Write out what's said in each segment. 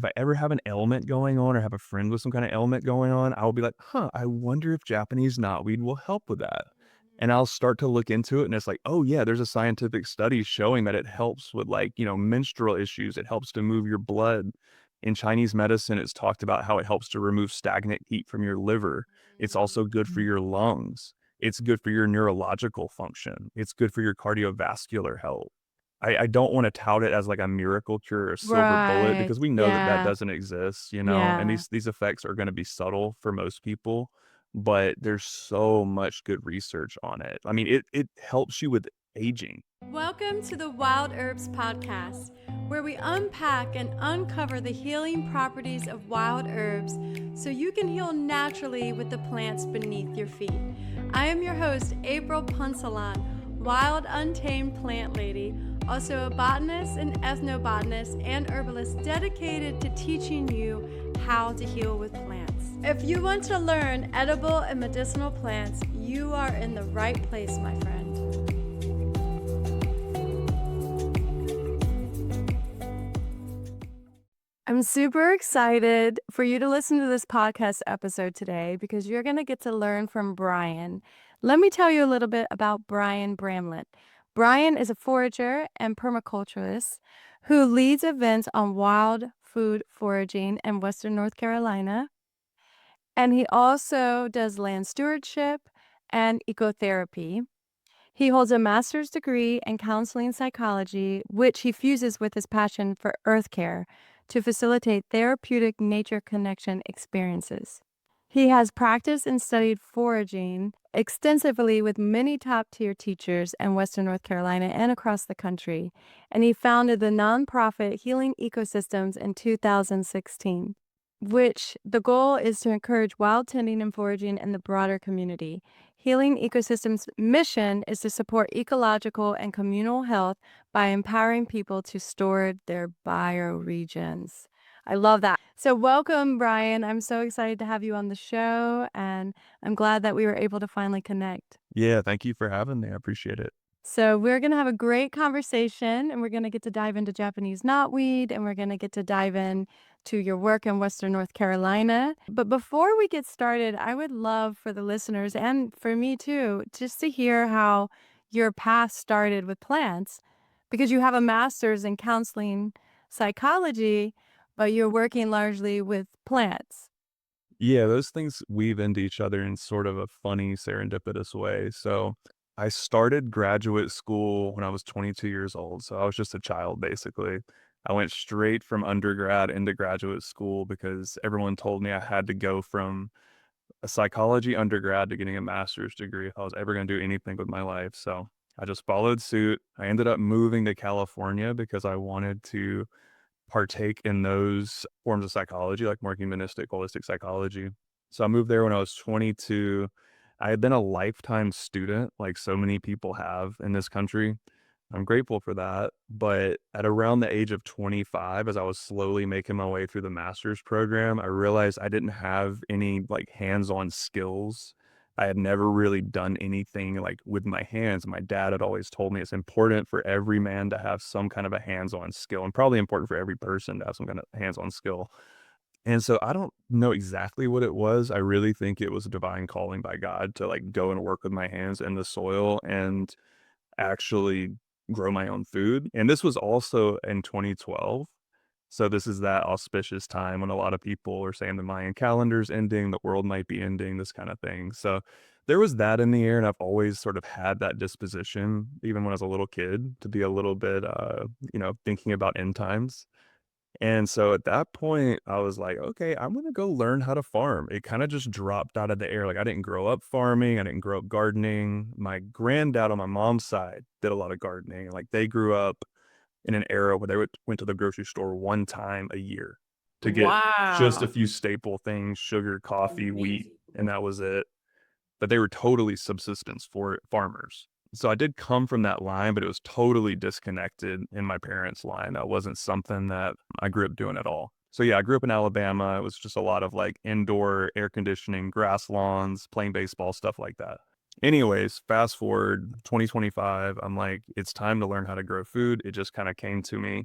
if I ever have an ailment going on or have a friend with some kind of ailment going on, I'll be like, huh, I wonder if Japanese knotweed will help with that. And I'll start to look into it. And it's like, oh, yeah, there's a scientific study showing that it helps with like, menstrual issues. It helps to move your blood. In Chinese medicine, it's talked about how it helps to remove stagnant heat from your liver. It's also good for Mhm. your lungs. It's good for your neurological function. It's good for your cardiovascular health. I don't want to tout it as like a miracle cure or silver bullet Right. because we know that that Yeah. doesn't exist, and Yeah. these effects are going to be subtle for most people, but there's so much good research on it. I mean, it helps you with aging. Welcome to the Wild Herbs Podcast, where we unpack and uncover the healing properties of wild herbs so you can heal naturally with the plants beneath your feet. I am your host, April Punsalan, wild untamed plant lady, also a botanist, an ethnobotanist, and herbalist dedicated to teaching you how to heal with plants. If you want to learn edible and medicinal plants, you are in the right place, my friend. I'm super excited for you to listen to this podcast episode today because you're going to get to learn from Bryan. Let me tell you a little bit about Bryan Bramlett. Bryan is a forager and permaculturist who leads events on wild food foraging in Western North Carolina. And he also does land stewardship and ecotherapy. He holds a master's degree in counseling psychology, which he fuses with his passion for earth care to facilitate therapeutic nature connection experiences. He has practiced and studied foraging extensively with many top tier teachers in Western North Carolina and across the country, and he founded the nonprofit Healing Ecosystems in 2016, which the goal is to encourage wild tending and foraging in the broader community. Healing Ecosystems' mission is to support ecological and communal health by empowering people to store their bioregions. I love that. So welcome, Bryan. I'm so excited to have you on the show, and I'm glad that we were able to finally connect. Yeah, thank you for having me. I appreciate it. So we're going to have a great conversation, and we're going to get to dive into Japanese knotweed, and we're going to get to dive in to your work in Western North Carolina. But before we get started, I would love for the listeners and for me too, just to hear how your path started with plants, because you have a master's in counseling psychology, but you're working largely with plants. Yeah, those things weave into each other in sort of a funny, serendipitous way. So I started graduate school when I was 22 years old. So I was just a child, basically. I went straight from undergrad into graduate school because everyone told me I had to go from a psychology undergrad to getting a master's degree if I was ever going to do anything with my life. So I just followed suit. I ended up moving to California because I wanted to partake in those forms of psychology, like more humanistic, holistic psychology. So I moved there when I was 22. I had been a lifetime student, like so many people have in this country. I'm grateful for that. But at around the age of 25, as I was slowly making my way through the master's program, I realized I didn't have any like hands-on skills. I had never really done anything like with my hands. My dad had always told me it's important for every man to have some kind of a hands-on skill, and probably important for every person to have some kind of hands-on skill. And so I don't know exactly what it was. I really think it was a divine calling by God to like go and work with my hands in the soil and actually grow my own food. And this was also in 2012. So this is that auspicious time when a lot of people are saying the Mayan calendar's ending, the world might be ending, this kind of thing. So there was that in the air, and I've always sort of had that disposition, even when I was a little kid, to be a little bit, thinking about end times. And so at that point, I was like, okay, I'm going to go learn how to farm. It kind of just dropped out of the air. Like I didn't grow up farming. I didn't grow up gardening. My granddad on my mom's side did a lot of gardening. Like they grew up in an era where they went to the grocery store one time a year to get just a Wow. few staple things, sugar, coffee, wheat, Amazing. and that was it. But they were totally subsistence for farmers. So I did come from that line, but it was totally disconnected in my parents' line. That wasn't something that I grew up doing at all. So yeah, I grew up in Alabama. It was just a lot of like indoor air conditioning, grass lawns, playing baseball, stuff like that. Anyways, fast forward 2025, I'm like, it's time to learn how to grow food. It just kind of came to me.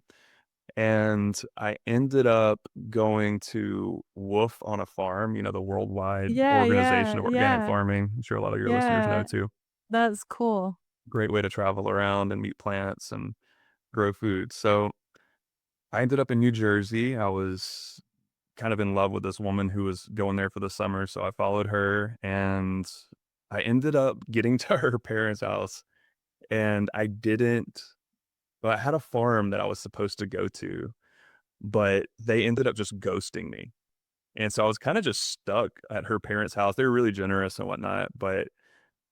And I ended up going to Wolf on a Farm, the worldwide Yeah, organization yeah, of organic yeah, farming. I'm sure a lot of your listeners know yeah. too. That's cool. Great way to travel around and meet plants and grow food. So I ended up in New Jersey. I was kind of in love with this woman who was going there for the summer. So I followed her and I ended up getting to her parents' house and well, I had a farm that I was supposed to go to, but they ended up just ghosting me. And so I was kind of just stuck at her parents' house. They were really generous and whatnot, but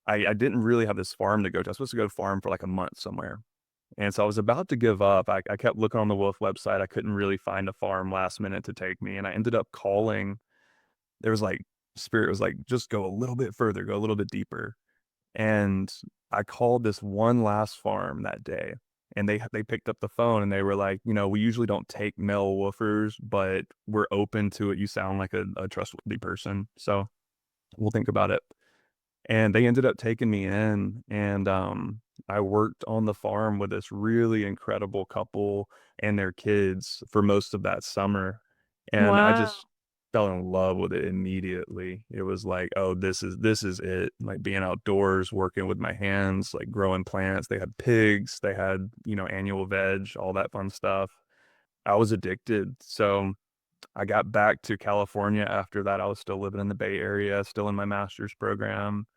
I didn't really have this farm to go to. I was supposed to go farm for like a month somewhere. And so I was about to give up. I kept looking on the Wolf website. I couldn't really find a farm last minute to take me. And I ended up calling. There was like, Spirit was like, just go a little bit further, go a little bit deeper. And I called this one last farm that day, and they picked up the phone and they were like, we usually don't take male woofers, but we're open to it. You sound like a trustworthy person, so we'll think about it. And they ended up taking me in, and I worked on the farm with this really incredible couple and their kids for most of that summer, and I Wow. just fell in love with it immediately. It was like, "Oh, this is it." Like, being outdoors, working with my hands, like, growing plants. They had pigs, they had, annual veg, all that fun stuff. I was addicted, so I got back to California after that. I was still living in the Bay Area, still in my master's program,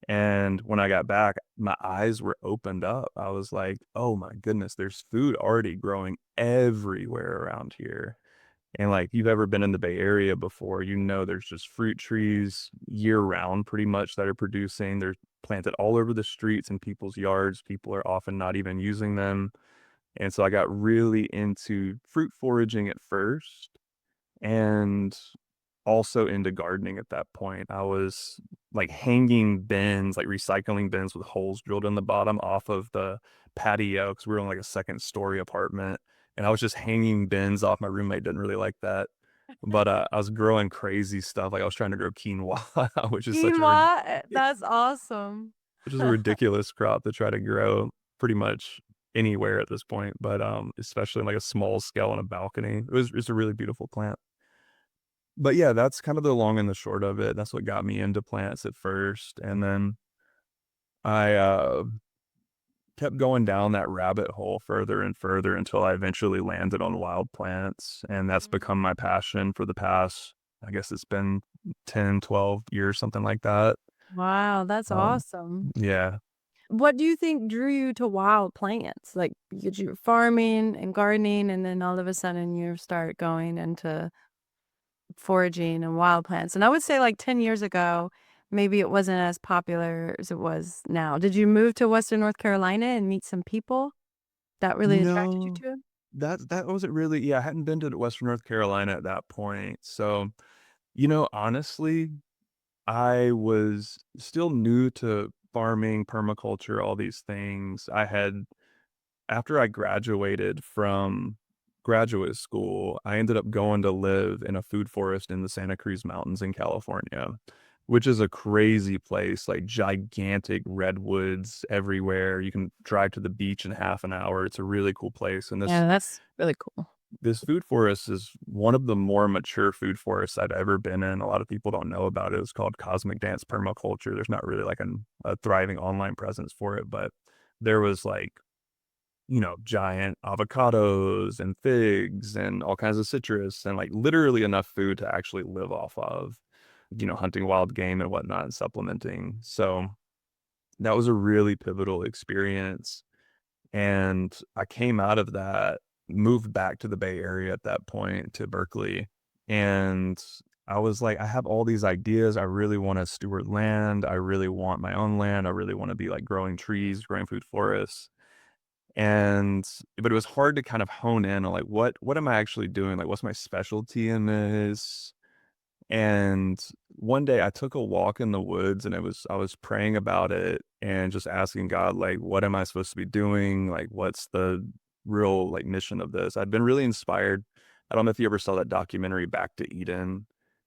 and when I got back, my eyes were opened up. I was like, "Oh my goodness, there's food already growing everywhere around here." And, like, you've ever been in the Bay Area before, there's just fruit trees year round pretty much that are producing. They're planted all over the streets and people's yards. People are often not even using them. And so I got really into fruit foraging at first, and also into gardening at that point. I was like hanging bins, like recycling bins with holes drilled in the bottom off of the patio because we were in like a second story apartment. And I was just hanging bins off. My roommate didn't really like that. But I was growing crazy stuff. Like I was trying to grow quinoa, which is Quinoa, that's awesome. which is a ridiculous crop to try to grow pretty much anywhere at this point. But especially in like a small scale on a balcony. It's a really beautiful plant. But yeah, that's kind of the long and the short of it. That's what got me into plants at first, and then I, kept going down that rabbit hole further and further until I eventually landed on wild plants, and that's become my passion for the past, I guess it's been 10, 12 years, something like that. Wow, that's Um, awesome. yeah. What do you think drew you to wild plants? Like, you're farming and gardening, and then all of a sudden you start going into foraging and wild plants. And I would say like 10 years ago, maybe it wasn't as popular as it was now. Did you move to Western North Carolina and meet some people that really attracted you No, to it? that wasn't really, yeah, I hadn't been to Western North Carolina at that point. So, honestly, I was still new to farming, permaculture, all these things. After I graduated from graduate school, I ended up going to live in a food forest in the Santa Cruz Mountains in California, which is a crazy place, like gigantic redwoods everywhere. You can drive to the beach in half an hour. It's a really cool place. And Yeah, that's really cool. this food forest is one of the more mature food forests I've ever been in. A lot of people don't know about it. It's called Cosmic Dance Permaculture. There's not really like a thriving online presence for it, but there was like, giant avocados and figs and all kinds of citrus and like literally enough food to actually live off of, hunting wild game and whatnot and supplementing. So that was a really pivotal experience. And I came out of that, moved back to the Bay Area at that point to Berkeley. And I was like, I have all these ideas. I really want to steward land. I really want my own land. I really want to be like growing trees, growing food forests. But it was hard to kind of hone in on like what am I actually doing? Like what's my specialty in this? And one day I took a walk in the woods and I was praying about it and just asking God, like, what am I supposed to be doing? Like, what's the real like mission of this? I'd been really inspired. I don't know if you ever saw that documentary Back to Eden.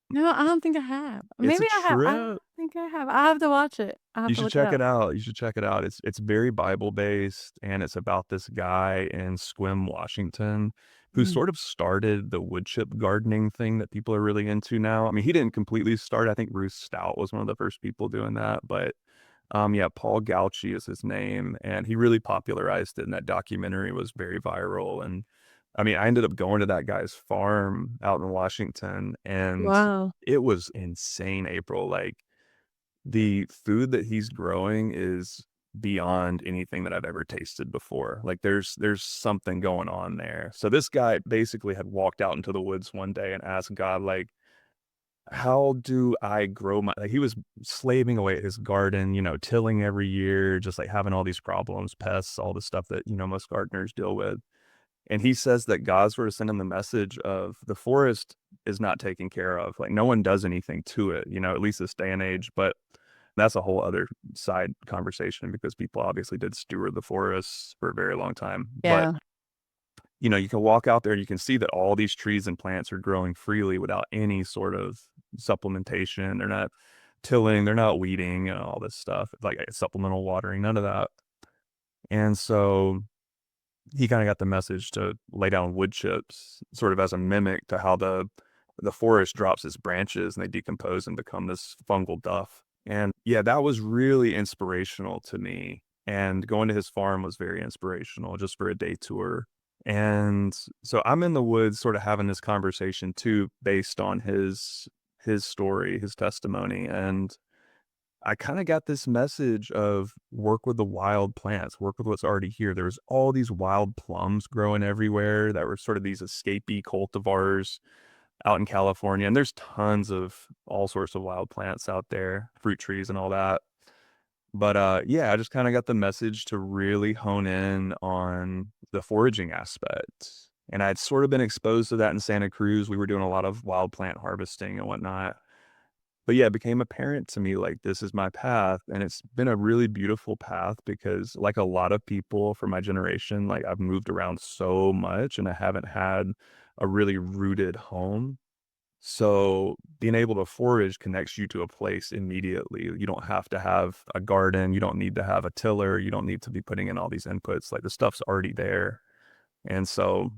No, I don't think I have. It's a Maybe I have. I don't trip. think I have. I have to watch it. I have You to should look it check up. it out. You should check it out. It's very Bible based and it's about this guy in Squim, Washington who Mm. sort of started the wood chip gardening thing that people are really into now. I mean, he didn't completely start. I think Ruth Stout was one of the first people doing that, but yeah, Paul Gauchi is his name, and he really popularized it, and that documentary was very viral. And I mean, I ended up going to that guy's farm out in Washington, and Wow. it was insane, April. Like, the food that he's growing is beyond anything that I've ever tasted before. Like, there's something going on there. So this guy basically had walked out into the woods one day and asked God, like, how do I grow my, like, he was slaving away at his garden, tilling every year, just like having all these problems, pests, all the stuff that, most gardeners deal with. And he says that God's sort of sent him the message of the forest is not taken care of. Like, no one does anything to it, at least this day and age. But that's a whole other side conversation because people obviously did steward the forests for a very long time. But Yeah. you can walk out there and you can see that all these trees and plants are growing freely without any sort of supplementation. They're not tilling, they're not weeding and all this stuff, like supplemental watering, none of that. And so he kind of got the message to lay down wood chips sort of as a mimic to how the forest drops its branches and they decompose and become this fungal duff. And yeah, that was really inspirational to me. And going to his farm was very inspirational just for a day tour. And so I'm in the woods sort of having this conversation too, based on his story, his testimony. And I kind of got this message of work with the wild plants, work with what's already here. There was all these wild plums growing everywhere that were sort of these escapee cultivars out in California. And there's tons of all sorts of wild plants out there, fruit trees and all that. But yeah, I just kind of got the message to really hone in on the foraging aspect. And I'd sort of been exposed to that in Santa Cruz. We were doing a lot of wild plant harvesting and whatnot. But yeah, it became apparent to me like this is my path. And it's been a really beautiful path because, like a lot of people from my generation, like I've moved around so much and I haven't had a really rooted home. So being able to forage connects you to a place immediately. You don't have to have a garden. You don't need to have a tiller. You don't need to be putting in all these inputs. Like, the stuff's already there. And so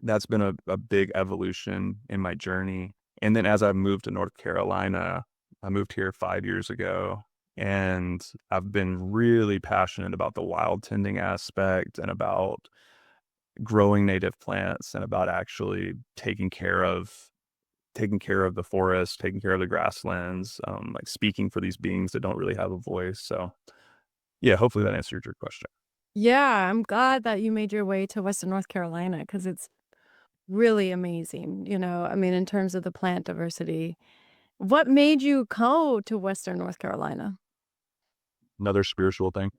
that's been a big evolution in my journey. And then as I moved to North Carolina, I moved here 5 years ago, and I've been really passionate about the wild tending aspect and about growing native plants and about actually taking care of the forest, taking care of the grasslands, like speaking for these beings that don't really have a voice. So yeah, hopefully that answered your question. Yeah, I'm glad that you made your way to Western North Carolina because it's really amazing, I mean, in terms of the plant diversity. What made you go to Western North Carolina? Another spiritual thing.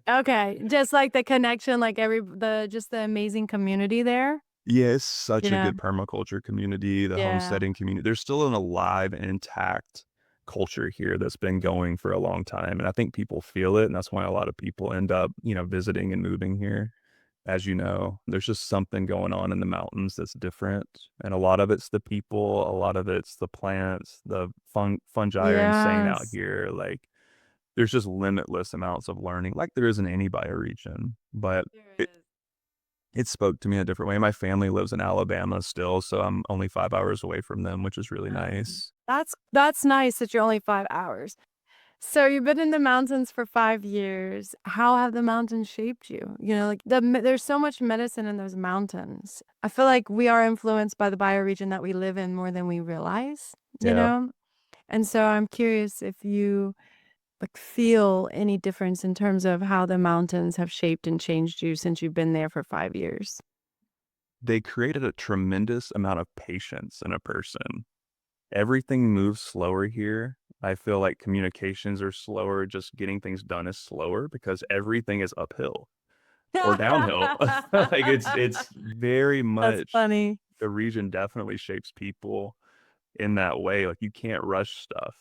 Okay, just like the connection, like just the amazing community there? Yeah, it's such a Yeah, good permaculture community, the yeah, homesteading community. There's still an alive and intact culture here that's been going for a long time. And I think people feel it. And that's why a lot of people end up, visiting and moving here. As you know, there's just something going on in the mountains that's different. And a lot of it's the people, a lot of it's the plants, the fungi are insane out yes. here. Like, there's just limitless amounts of learning, like there is in any bioregion. But There it, is. it spoke to me in a different way. My family lives in Alabama still, so I'm only 5 hours away from them, which is really nice. That's nice that you're only 5 hours. So you've been in the mountains for 5 years. How have the mountains shaped you? Like, there's so much medicine in those mountains. I feel like we are influenced by the bioregion that we live in more than we realize, you Yeah. know? And so I'm curious if you, like, feel any difference in terms of how the mountains have shaped and changed you since you've been there for 5 years. They created a tremendous amount of patience in a person. Everything moves slower here. I feel like communications are slower, just getting things done is slower because everything is uphill or downhill. Like, it's very That's much, funny. the region definitely shapes people in that way. Like, you can't rush stuff.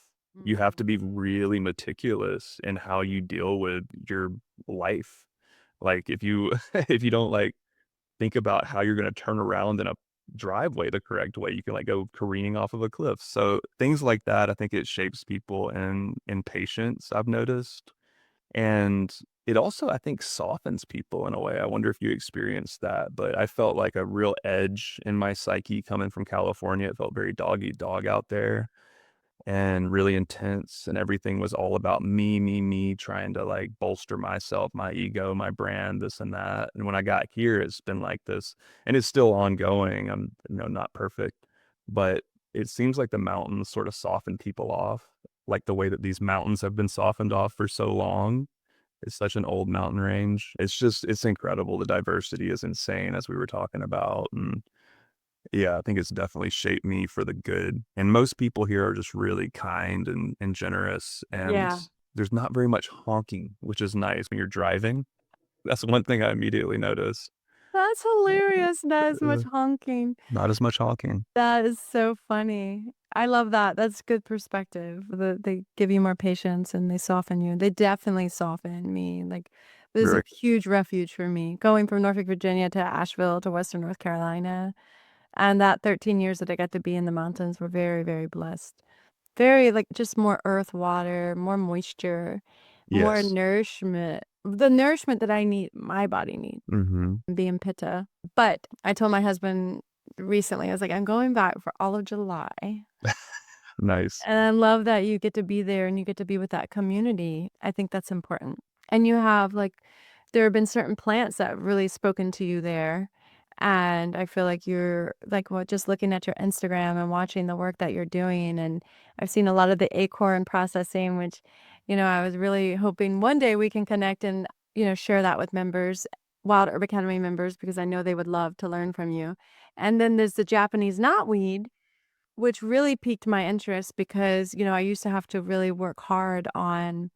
You have to be Mhm. really meticulous in how you deal with your life. Like, if you if you don't, like, think about how you're gonna turn around in a driveway the correct way, you can, like, go careening off of a cliff. So things like that, I think it shapes people in patience, I've noticed. And it also, I think, softens people in a way. I wonder if you experienced that, but I felt like a real edge in my psyche coming from California. It felt very dog eat dog out there and really intense, and everything was all about me, trying to, like, bolster myself, my ego, my brand, this and that, and when I got here, it's been like this, and it's still ongoing. I'm, not perfect, but it seems like the mountains sort of soften people off, like the way that these mountains have been softened off for so long. It's such an old mountain range. It's incredible. The diversity is insane, as we were talking about, and yeah, I think it's definitely shaped me for the good, and most people here are just really kind and generous, and Yeah. there's not very much honking, which is nice when you're driving. That's one thing I immediately noticed. That's hilarious, not as much Uh, honking. Not as much honking. That is so funny. I love that. That's good perspective. They give you more patience and they soften you. They definitely soften me. Like, it was a Very huge refuge for me going from Norfolk, Virginia to Asheville to Western North Carolina. And that 13 years that I got to be in the mountains were very, very blessed. Very, like, just more earth, water, more moisture, more Yes. nourishment. The nourishment that I need, my body needs, Mhm. being pitta. But I told my husband recently, I was like, I'm going back for all of July. Nice. And I love that you get to be there and you get to be with that community. I think that's important. And you have like, there have been certain plants that have really spoken to you there. And I feel like you're like, what, just looking at your Instagram and watching the work that you're doing. And I've seen a lot of the Acorn processing, which, I was really hoping one day we can connect and, share that with members, Wild Herb Academy members, because I know they would love to learn from you. And then there's the Japanese knotweed, which really piqued my interest because, I used to have to really work hard on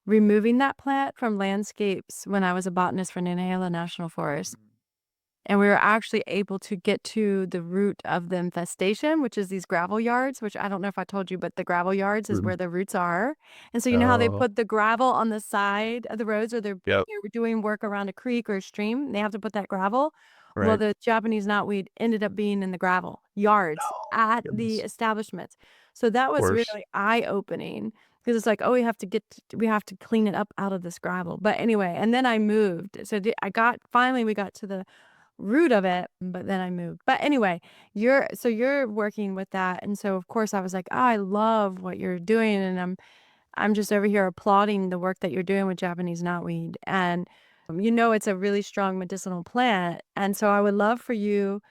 removing that plant from landscapes when I was a botanist for Nantahala National Forest. And we were actually able to get to the root of the infestation, which is these gravel yards, which I don't know if I told you, but the gravel yards is Mhm. where the roots are. And so you know how they Oh, put the gravel on the side of the roads or they're yep, doing work around a creek or a stream, they have to put that gravel. Well, right. the Japanese knotweed ended up being in the gravel yards Oh, at the goodness. establishments. So that Of was course. really eye-opening because it's like, oh, we have to clean it up out of this gravel. But anyway, and then I moved. So finally we got to the root of it, but then I moved. But anyway, you're working with that, and so of course I was like, "Oh, I love what you're doing," and I'm just over here applauding the work that you're doing with Japanese knotweed, and it's a really strong medicinal plant, and so I would love for you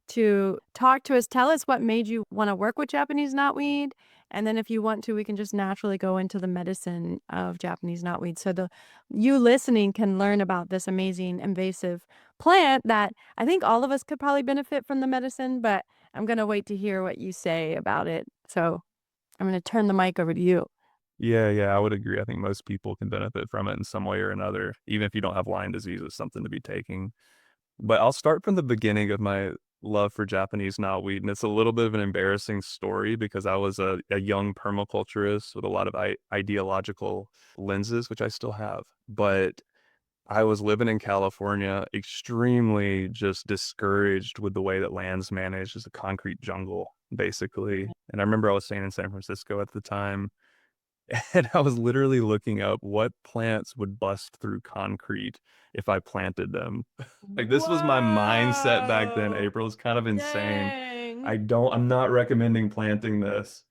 to talk to us. Tell us what made you want to work with Japanese knotweed, and then if you want to, we can just naturally go into the medicine of Japanese knotweed, so the you listening can learn about this amazing invasive plant that I think all of us could probably benefit from the medicine, but I'm gonna wait to hear what you say about it. So I'm gonna turn the mic over to you. Yeah, yeah, I would agree. I think most people can benefit from it in some way or another, even if you don't have Lyme disease, it's something to be taking. But I'll start from the beginning of my love for Japanese knotweed, and it's a little bit of an embarrassing story because I was a young permaculturist with a lot of ideological lenses, which I still have. But I was living in California, extremely just discouraged with the way that land's managed as a concrete jungle, basically. And I remember I was staying in San Francisco at the time, and I was literally looking up what plants would bust through concrete if I planted them. Like, this was my mindset back then, Whoa. April. It's kind of insane. Dang. I'm not recommending planting this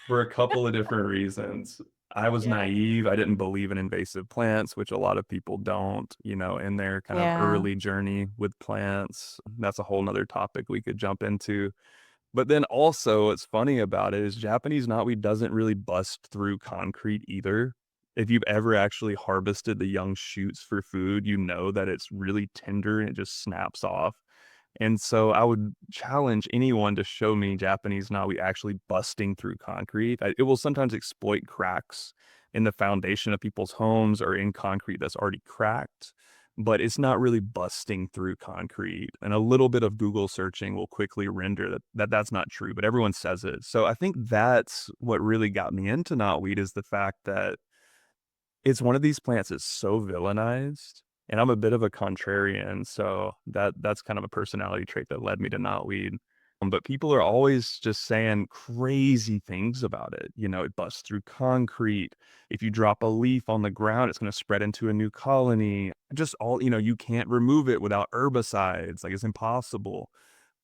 for a couple of different reasons. I was Yeah. naive. I didn't believe in invasive plants, which a lot of people don't, in their kind of Yeah. early journey with plants. That's a whole nother topic we could jump into. But then also, what's funny about it is Japanese knotweed doesn't really bust through concrete either. If you've ever actually harvested the young shoots for food, you know that it's really tender and it just snaps off. And so I would challenge anyone to show me Japanese knotweed actually busting through concrete. It will sometimes exploit cracks in the foundation of people's homes or in concrete that's already cracked, but it's not really busting through concrete. And a little bit of Google searching will quickly render that's not true, but everyone says it. So I think that's what really got me into knotweed is the fact that it's one of these plants that's so villainized, and I'm a bit of a contrarian, so that's kind of a personality trait that led me to knotweed. But people are always just saying crazy things about it. You know, it busts through concrete. If you drop a leaf on the ground, it's going to spread into a new colony. Just all, you know, you can't remove it without herbicides. Like it's impossible.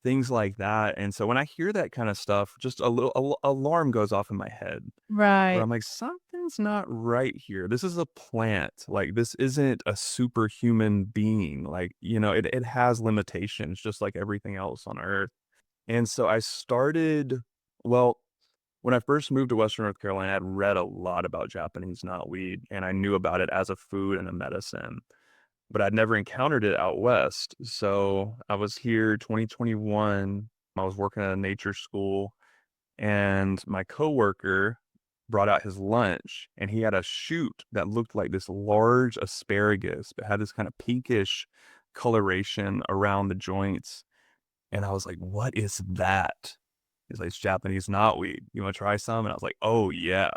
Things like that. And so when I hear that kind of stuff, just a little alarm goes off in my head where Right. I'm like, something's not right here. This is a plant. Like this isn't a superhuman being. Like, you know, it has limitations just like everything else on earth. And so I started well, when I first moved to Western North Carolina, I'd read a lot about Japanese knotweed, and I knew about it as a food and a medicine, but I'd never encountered it out west. So I was here 2021. I was working at a nature school, and my coworker brought out his lunch, and he had a shoot that looked like this large asparagus, but had this kind of pinkish coloration around the joints. And I was like, "What is that?" He's like, "It's Japanese knotweed. You wanna try some?" And I was like, "Oh, yeah."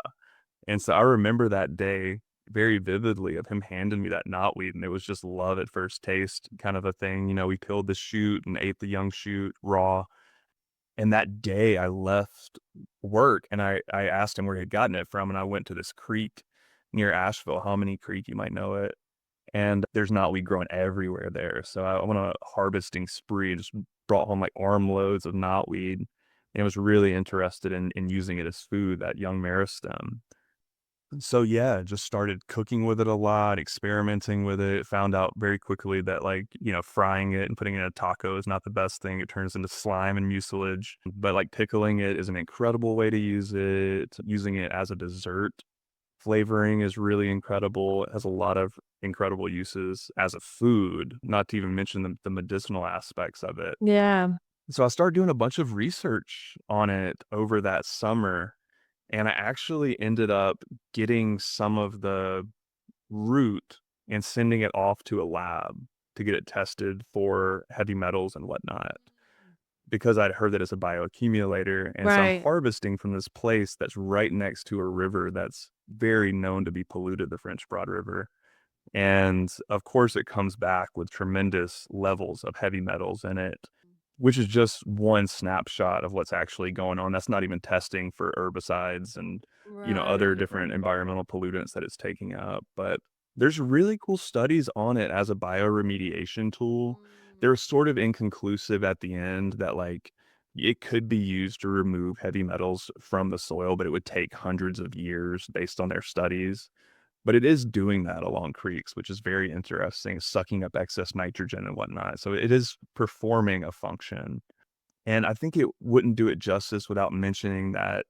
And so I remember that day very vividly of him handing me that knotweed, and it was just love at first taste kind of a thing. You know, we peeled the shoot and ate the young shoot raw. And that day I left work and I asked him where he had gotten it from, and I went to this creek near Asheville, Hominy Creek, you might know it. And there's knotweed growing everywhere there. So I went on a harvesting spree and just brought home like armloads of knotweed and was really interested in using it as food, that young meristem. So yeah, just started cooking with it a lot, experimenting with it, found out very quickly that like, you know, frying it and putting it in a taco is not the best thing. It turns into slime and mucilage. But like pickling it is an incredible way to use it. Using it as a dessert flavoring is really incredible. It has a lot of incredible uses as a food, not to even mention the medicinal aspects of it. Yeah. So I started doing a bunch of research on it over that summer, and I actually ended up getting some of the root and sending it off to a lab to get it tested for heavy metals and whatnot because I'd heard that it's a bioaccumulator. And so I'm Right. harvesting from this place that's right next to a river that's very known to be polluted, the French Broad River. And of course, it comes back with tremendous levels of heavy metals in it, which is just one snapshot of what's actually going on. That's not even testing for herbicides and, you know, other Right, different right. environmental pollutants that it's taking up. But there's really cool studies on it as a bioremediation tool. They're sort of inconclusive at the end that like it could be used to remove heavy metals from the soil, but it would take hundreds of years based on their studies. But it is doing that along creeks, which is very interesting, sucking up excess nitrogen and whatnot. So it is performing a function. And I think it wouldn't do it justice without mentioning that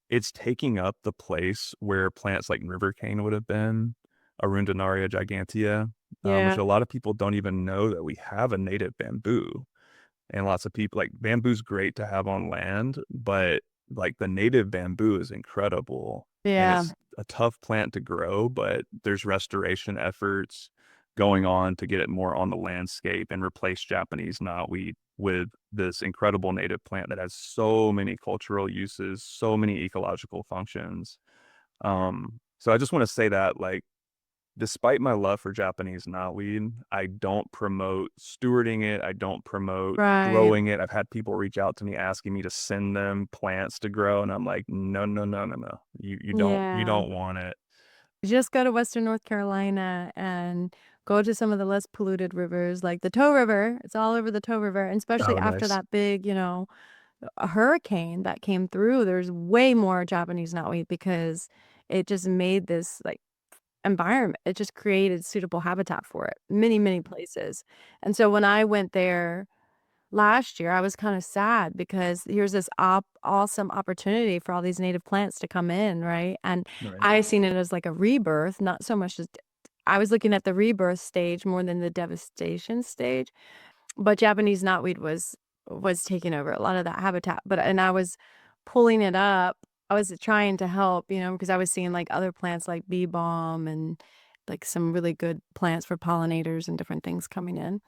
it's taking up the place where plants like river cane would have been, Arundinaria gigantea, which Yeah. a lot of people don't even know that we have a native bamboo. And lots of people like bamboo's great to have on land, but like the native bamboo is incredible and Yeah. it's a tough plant to grow, but there's restoration efforts going on to get it more on the landscape and replace Japanese knotweed with this incredible native plant that has so many cultural uses, so many ecological functions. So I just want to say that like despite my love for Japanese knotweed, I don't promote stewarding it. I don't promote Right. growing it. I've had people reach out to me asking me to send them plants to grow, and I'm like, no, no, no, no, no. You Yeah. don't want it. Just go to Western North Carolina and go to some of the less polluted rivers, like the Tow River. It's all over the Tow River, and especially Oh, after nice. that big, a hurricane that came through, there's way more Japanese knotweed because it just made this, like, environment. It just created suitable habitat for it, many, many places. And so when I went there last year, I was kinda sad because here's this awesome opportunity for all these native plants to come in, right? And Right. I seen it as like a rebirth, not so much as I was looking at the rebirth stage more than the devastation stage, but Japanese knotweed was taking over a lot of that habitat, but and I was pulling it up. I was trying to help, because I was seeing, like, other plants like bee balm and, like, some really good plants for pollinators and different things coming in.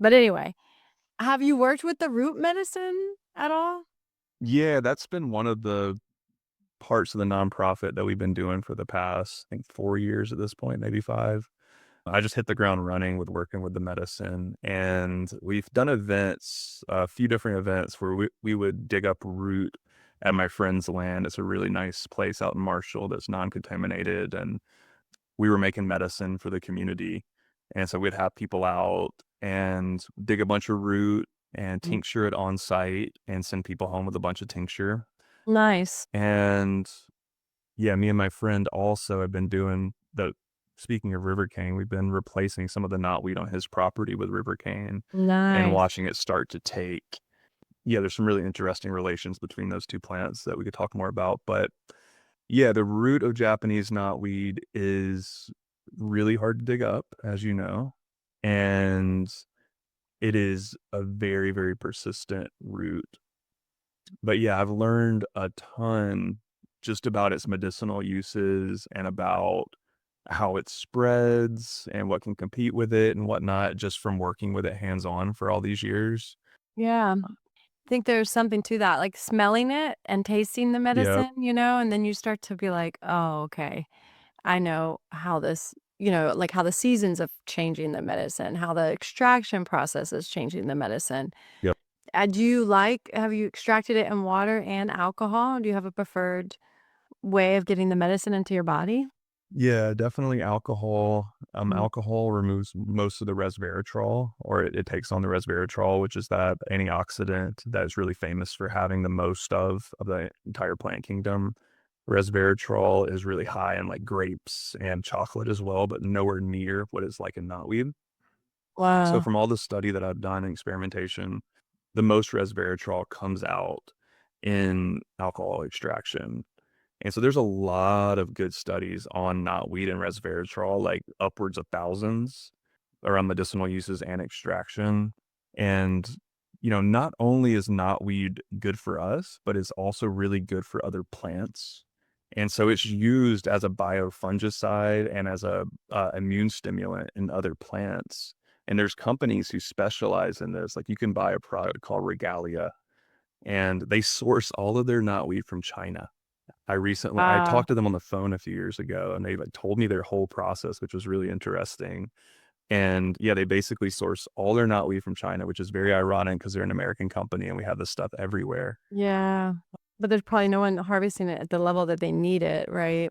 But anyway, have you worked with the root medicine at all? Yeah, that's been one of the parts of the nonprofit that we've been doing for the past, I think, 4 years at this point, maybe 5. I just hit the ground running with working with the medicine, and we've done events, a few different events where we would dig up root at my friend's land. It's a really nice place out in Marshall that's non-contaminated, and we were making medicine for the community. And so we'd have people out and dig a bunch of root and Mm. tincture it on site and send people home with a bunch of tincture. Nice. And yeah, me and my friend also have been doing speaking of river cane, we've been replacing some of the knotweed on his property with river cane and Nice. watching it start to take. Yeah, there's some really interesting relations between those two plants that we could talk more about. But yeah, the root of Japanese knotweed is really hard to dig up, as you know, and it is a very, very persistent root. But yeah, I've learned a ton just about its medicinal uses and about how it spreads and what can compete with it and whatnot just from working with it hands on for all these years. Yeah. I think there's something to that, like smelling it and tasting the Yep. medicine, you know, and then you start to be like, "Oh, okay. I know how this," like how the seasons of changing the medicine, how the extraction process is changing the medicine. Yep. Do you like have you extracted it in water and alcohol? Do you have a preferred way of getting the medicine into your body? Yeah, definitely alcohol. Mm. Alcohol removes most of the resveratrol, or it takes on the resveratrol, which is that antioxidant that is really famous for having the most of the entire plant kingdom. Resveratrol is really high in like grapes and chocolate as well, but nowhere near what is like in knotweed. So Wow. from all the study that I've done in experimentation, the most resveratrol comes out in alcohol extraction. And so there's a lot of good studies on knotweed and resveratrol, like upwards of thousands around medicinal uses and extraction. And, not only is knotweed good for us, but it's also really good for other plants. And so it's used as a biofungicide and as a immune stimulant in other plants. And there's companies who specialize in this. Like you can buy a product called Regalia, and they source all of their knotweed from China. I Wow. talked to them on the phone a few years ago, and they, like, told me their whole process, which was really interesting. And, yeah, they basically source all their knotweed from China, which is very ironic because 'cause they're an American company and we have this stuff everywhere. Yeah. But there's probably no one harvesting it at the level that they need it, right?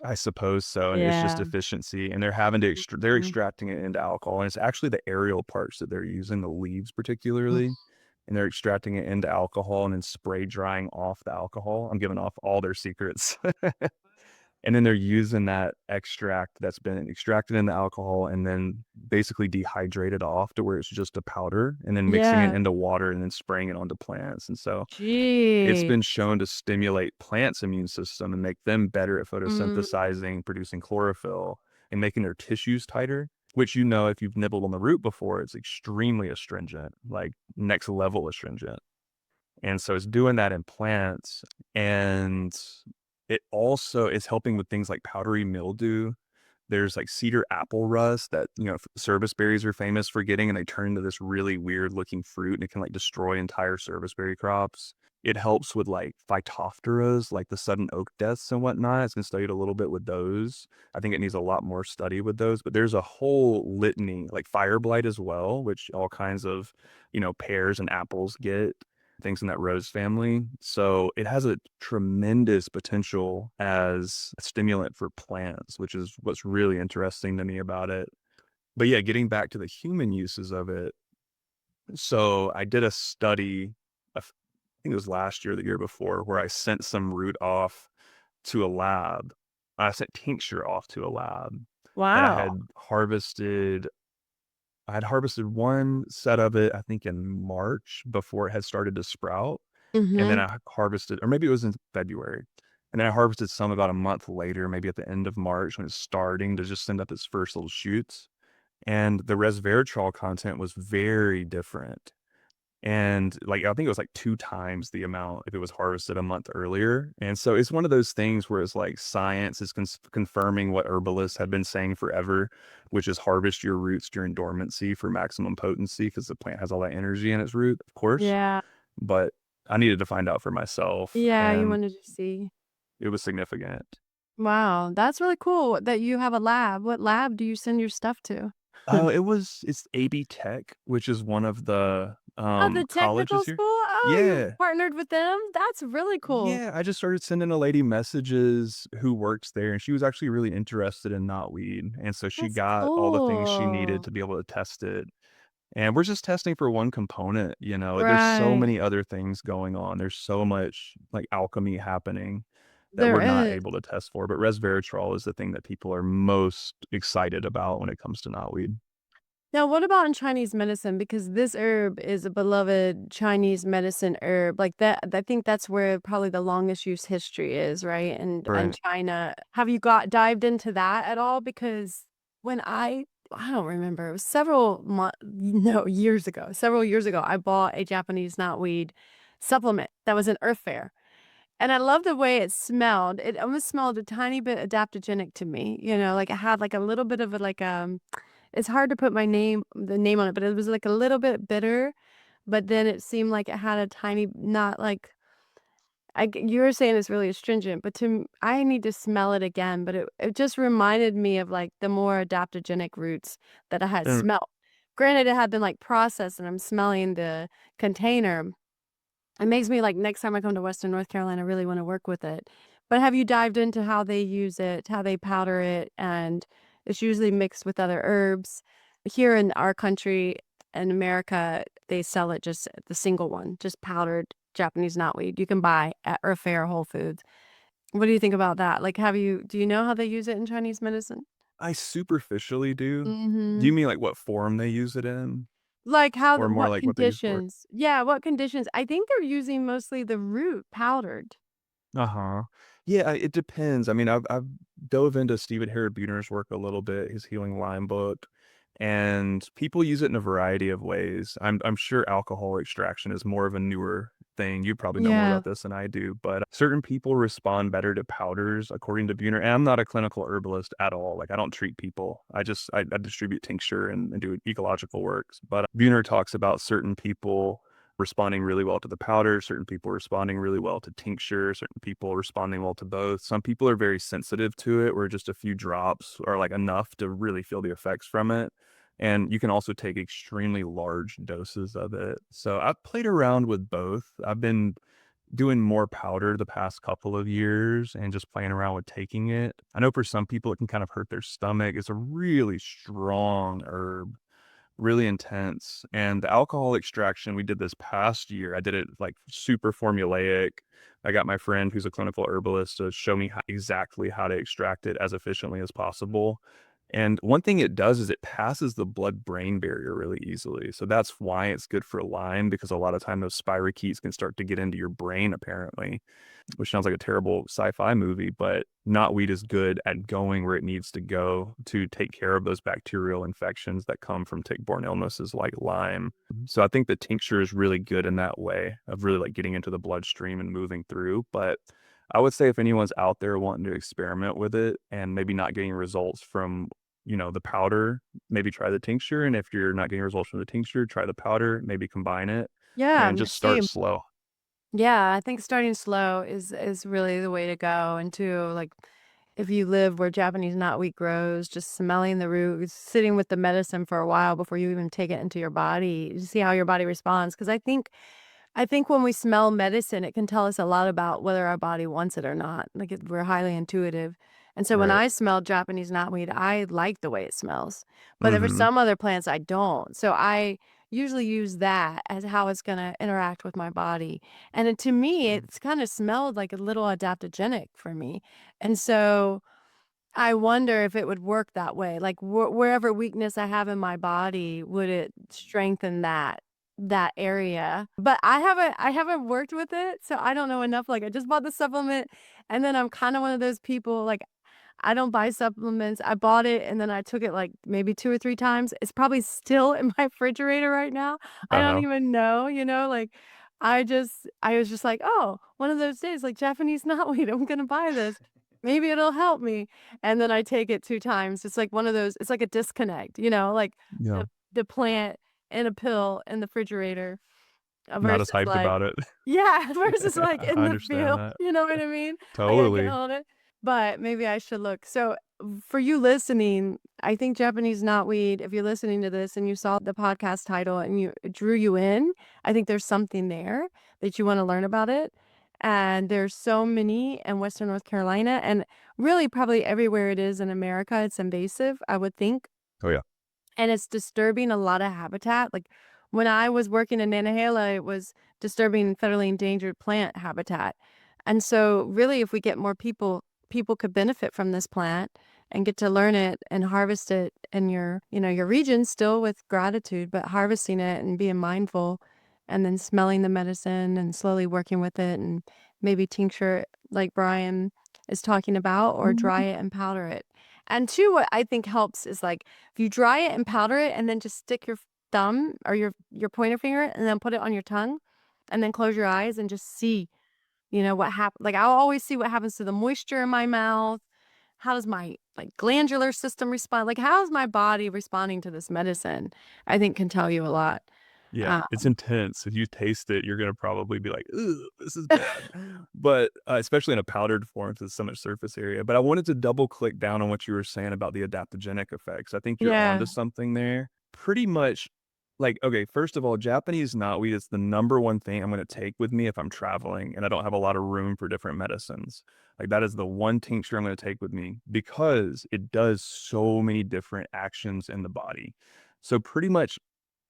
I suppose so, and it's just Yeah. efficiency, and they're having to they're Mhm. extracting it into alcohol, and it's actually the aerial parts that they're using, the leaves Mm. particularly, and they're extracting it into alcohol and then spray drying off the alcohol. I'm giving off all their secrets. And then they're using that extract that's been extracted in the alcohol and then basically dehydrated off to where it's just a powder and then mixing it Yeah. into water and then spraying it onto plants. And so it's Gee. been shown to stimulate plants' immune system and make them better at Mm. photosynthesizing, producing chlorophyll, and making their tissues tighter, which, if you've nibbled on the root before, it's extremely astringent, like next level astringent. And so it's doing that in plants, and it also is helping with things like powdery mildew. There's like cedar apple rust that, service berries are famous for getting, and they turn into this really weird looking fruit and it can like destroy entire service berry crops. It helps with like phytophthora, like the sudden oak deaths and whatnot. It's been studied a little bit with those. I think it needs a lot more study with those, but there's a whole litany, like fire blight as well, which all kinds of, pears and apples get, things in that rose family. So it has a tremendous potential as a stimulant for plants, which is what's really interesting to me about it. But yeah, getting back to the human uses of it. So I did a study, I think it was last year, the year before, where I sent some root off to a lab. I sent tincture off to a lab that Wow. I had harvested one set of it, I think in March before it had started to sprout. And then Mhm. I harvested, or maybe it was in February. And then I harvested some about a month later, maybe at the end of March when it's starting to just send up its first little shoots. And the resveratrol content was very different. And like, I think it was like 2 times the amount if it was harvested a month earlier. And so it's one of those things where it's like science is confirming what herbalists have been saying forever, which is harvest your roots during dormancy for maximum potency because the plant has all that energy in its root, of course. Yeah. But I needed to find out for myself, Yeah, you and wanted to see. it was significant. Wow, that's really cool that you have a lab. What lab do you send your stuff to? Oh, it's AB Tech, which is one of the, Oh, the technical colleges here. school? Oh, you Yeah. partnered with them? That's really cool. Yeah, I just started sending a lady messages who works there, and she was actually really interested in knotweed, and so she That's got all the things she needed cool. to be able to test it. And we're just testing for one component, you know, there's so Right. many other things going on. There's so much, like, alchemy happening that There we're not is. able to test for, but resveratrol is the thing that people are most excited about when it comes to knotweed. Now, what about in Chinese medicine? Because this herb is a beloved Chinese medicine herb. Like that, I think that's where probably the longest use history is, right? And Right. China. Have you got dived into that at all? Because when I don't remember, it was no, years ago, several years ago, I bought a Japanese knotweed supplement that was an earth fare. And I love the way it smelled. It almost smelled a tiny bit adaptogenic to me, like it had like a little bit of a it's hard to put the name on it, but it was like a little bit bitter, but then it seemed like it had a tiny not like you were saying it's really astringent, but I need to smell it again, but it just reminded me of like the more adaptogenic roots that I had And smelt. Granted, it had been like processed and I'm smelling the container. It makes me like next time I come to Western North Carolina, I really want to work with it. But have you dived into how they use it, how they powder it, and it's usually mixed with other herbs? Here in our country in America, they sell it just the single one, just powdered Japanese knotweed. You can buy at or Fair Whole Foods. What do you think about that? Like, do you know how they use it in Chinese medicine? I superficially do. Do you Mm-hmm. mean, like, what form they use it in? Like Or more what like what they use for it? conditions? Yeah, what conditions? I think they're using mostly the root powdered. Uh-huh. Yeah, it depends. I mean, I've dove into Stephen Herod Buhner's work a little bit, his Healing Lyme book, and people use it in a variety of ways. I'm sure alcohol extraction is more of a newer thing. You probably know more Yeah. about this than I do, but certain people respond better to powders, according to Buhner. And I'm not a clinical herbalist at all. Like I don't treat people. I distribute tincture and do ecological works. But Buhner talks about certain people responding really well to the powder, certain people responding really well to tincture, certain people responding well to both. Some people are very sensitive to it, where just a few drops are like enough to really feel the effects from it. And you can also take extremely large doses of it. So I've played around with both. I've been doing more powder the past couple of years and just playing around with taking it. I know for some people it can kind of hurt their stomach. It's a really strong herb, really intense. And the alcohol extraction we did this past year, I did it like super formulaic. I got my friend who's a clinical herbalist to show me exactly how to extract it as efficiently as possible. And one thing it does is it passes the blood-brain barrier really easily. So that's why it's good for Lyme, because a lot of time those spirochetes can start to get into your brain, apparently, which sounds like a terrible sci-fi movie, but knotweed is good at going where it needs to go to take care of those bacterial infections that come from tick-borne illnesses like Lyme. So I think the tincture is really good in that way of really like getting into the bloodstream and moving through. But I would say if anyone's out there wanting to experiment with it and maybe not getting results from, the powder, maybe try the tincture. And if you're not getting results from the tincture, try the powder, maybe combine it Yeah, and just start same. slow. Yeah, I think starting slow is really the way to go. And too, like if you live where Japanese knotweed grows, just smelling the roots, sitting with the medicine for a while before you even take it into your body, to see how your body responds. Because I think when we smell medicine, it can tell us a lot about whether our body wants it or not. Like we're highly intuitive. And so when Right. I smell Japanese knotweed, I like the way it smells. But there for Hmm. some other plants, I don't. So I usually use that as how it's going to interact with my body. And to me, it's kind of smelled like a little adaptogenic for me. And so I wonder if it would work that way. Like wherever weakness I have in my body, would it strengthen that area? But I haven't worked with it, so I don't know enough. Like I just bought the supplement and then I'm kind of one of those people like I don't buy supplements. I bought it and then I took it like maybe 2 or 3 times. It's probably still in my refrigerator right now. I don't Uh-huh. even know, like I was just like, "Oh, one of those days like Japanese knotweed, I'm gonna buy this. Maybe it'll help me." And then I take it 2 times. It's like one of those it's like a disconnect, like Yeah. the plant and a pill in the refrigerator Not as versus hyped like about it. yeah, versus like in I the understand field, that. you know what I mean? Like I get Totally. on it. but maybe I should look. So, for you listening, I think Japanese knotweed, if you're listening to this and you saw the podcast title and you it drew you in, I think there's something there that you want to learn about it. And there's so many in Western North Carolina and really probably everywhere it is in America, it's invasive, I would think. Oh yeah. And it's disturbing a lot of habitat. Like when I was working in Nantahala, it was disturbing federally endangered plant habitat. And so really if we get more people could benefit from this plant and get to learn it and harvest it in your, your region still with gratitude, but harvesting it and being mindful and then smelling the medicine and slowly working with it and maybe tincture it like Brian is talking about or dry it and powder it. And two, what I think helps is like if you dry it and powder it and then just stick your thumb or your pointer finger and then put it on your tongue and then close your eyes and just see, what happens. Like I'll always see what happens to the moisture in my mouth. How does my like glandular system respond? Like how is my body responding to this medicine? I think can tell you a lot. Yeah, Uh, it's intense. If you taste it, you're gonna probably be like, "Ooh, this is bad." But, especially in a powdered form, 'cause there's so much surface area. But I wanted to double click down on what you were saying about the adaptogenic effects. I think you're onto yeah. something there. Pretty much, like, okay, first of all, Japanese knotweed is the number one thing I'm gonna take with me if I'm traveling and I don't have a lot of room for different medicines. Like, that is the one tincture I'm gonna take with me because it does so many different actions in the body. So pretty much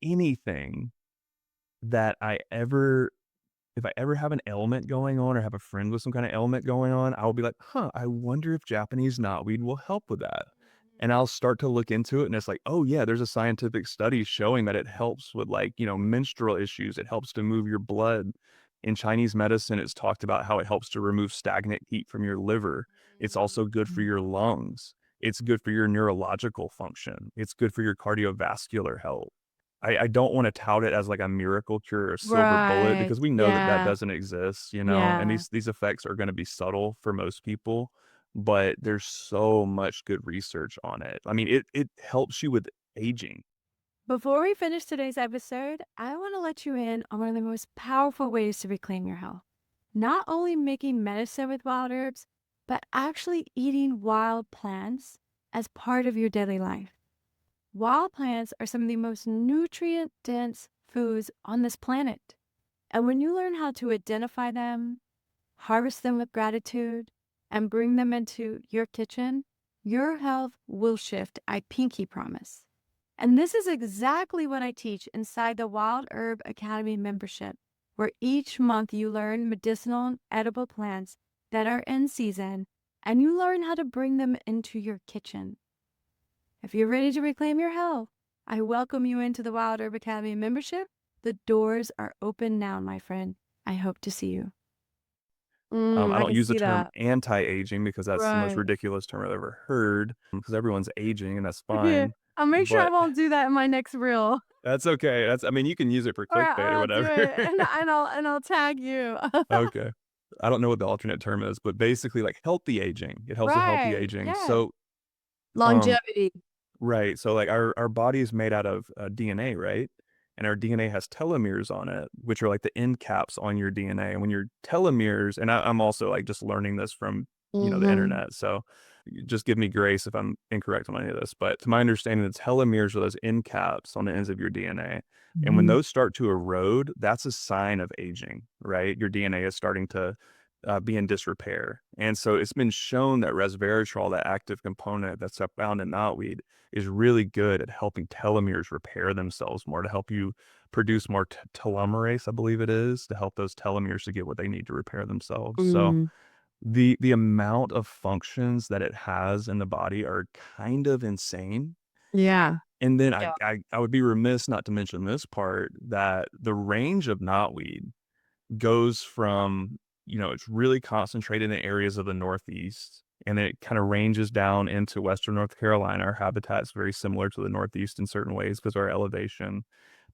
anything that if I ever have an ailment going on or have a friend with some kind of ailment going on, I'll be like, huh, I wonder if Japanese knotweed will help with that. And I'll start to look into it. And it's like, oh, yeah, there's a scientific study showing that it helps with like, menstrual issues. It helps to move your blood. In Chinese medicine, it's talked about how it helps to remove stagnant heat from your liver. It's also good for Mhm. your lungs. It's good for your neurological function. It's good for your cardiovascular health. I don't wanna tout it as like a miracle cure or silver bullet Right. because we know that that Yeah. doesn't exist, and Yeah. these effects are gonna be subtle for most people, but there's so much good research on it. I mean, it helps you with aging. Before we finish today's episode, I want to let you in on one of the most powerful ways to reclaim your health. Not only making medicine with wild herbs, but actually eating wild plants as part of your daily life. Wild plants are some of the most nutrient dense foods on this planet. And when you learn how to identify them, harvest them with gratitude, and bring them into your kitchen, your health will shift. I pinky promise. And this is exactly what I teach inside the Wild Herb Academy membership, where each month you learn medicinal and edible plants that are in season and you learn how to bring them into your kitchen. If you're ready to reclaim your health, I welcome you into the Wild Herb Academy membership. The doors are open now, my friend. I hope to see you. I I don't can use the see term that. anti-aging because that's the most Right. ridiculous term I've ever heard, because everyone's aging and that's Yeah. fine, I'll make sure I but won't do that in my next reel. that's okay. I mean, you can use it for Or clickbait or I'll do whatever. it and I'll tag you. Okay. I don't know what the alternate term is, but basically, like, healthy aging. It helps with healthy Right. aging. Yeah. So, um Longevity. right, so, like, our body is made out of, DNA, right? And our DNA has telomeres on it, which are, like, the end caps on your DNA, and when your telomeres and I'm also, like, just learning this from, the Mhm. internet, so just give me grace if I'm incorrect on any of this, but to my understanding, the telomeres are those end caps on the ends of your DNA, and when Mhm. those start to erode, that's a sign of aging, right? Your DNA is starting to, be in disrepair, and so it's been shown that resveratrol, that active component that's found in knotweed, is really good at helping telomeres repair themselves more to help you produce more telomerase, I believe it is, to help those telomeres to get what they need to repair themselves. So Mm. the amount of functions that it has in the body are kind of insane. Yeah. And then I Yeah. I, I would be remiss not to mention this part that the range of knotweed goes from, it's really concentrated in areas of the Northeast, and it kind of ranges down into Western North Carolina. Our habitat's very similar to the Northeast in certain ways because our elevation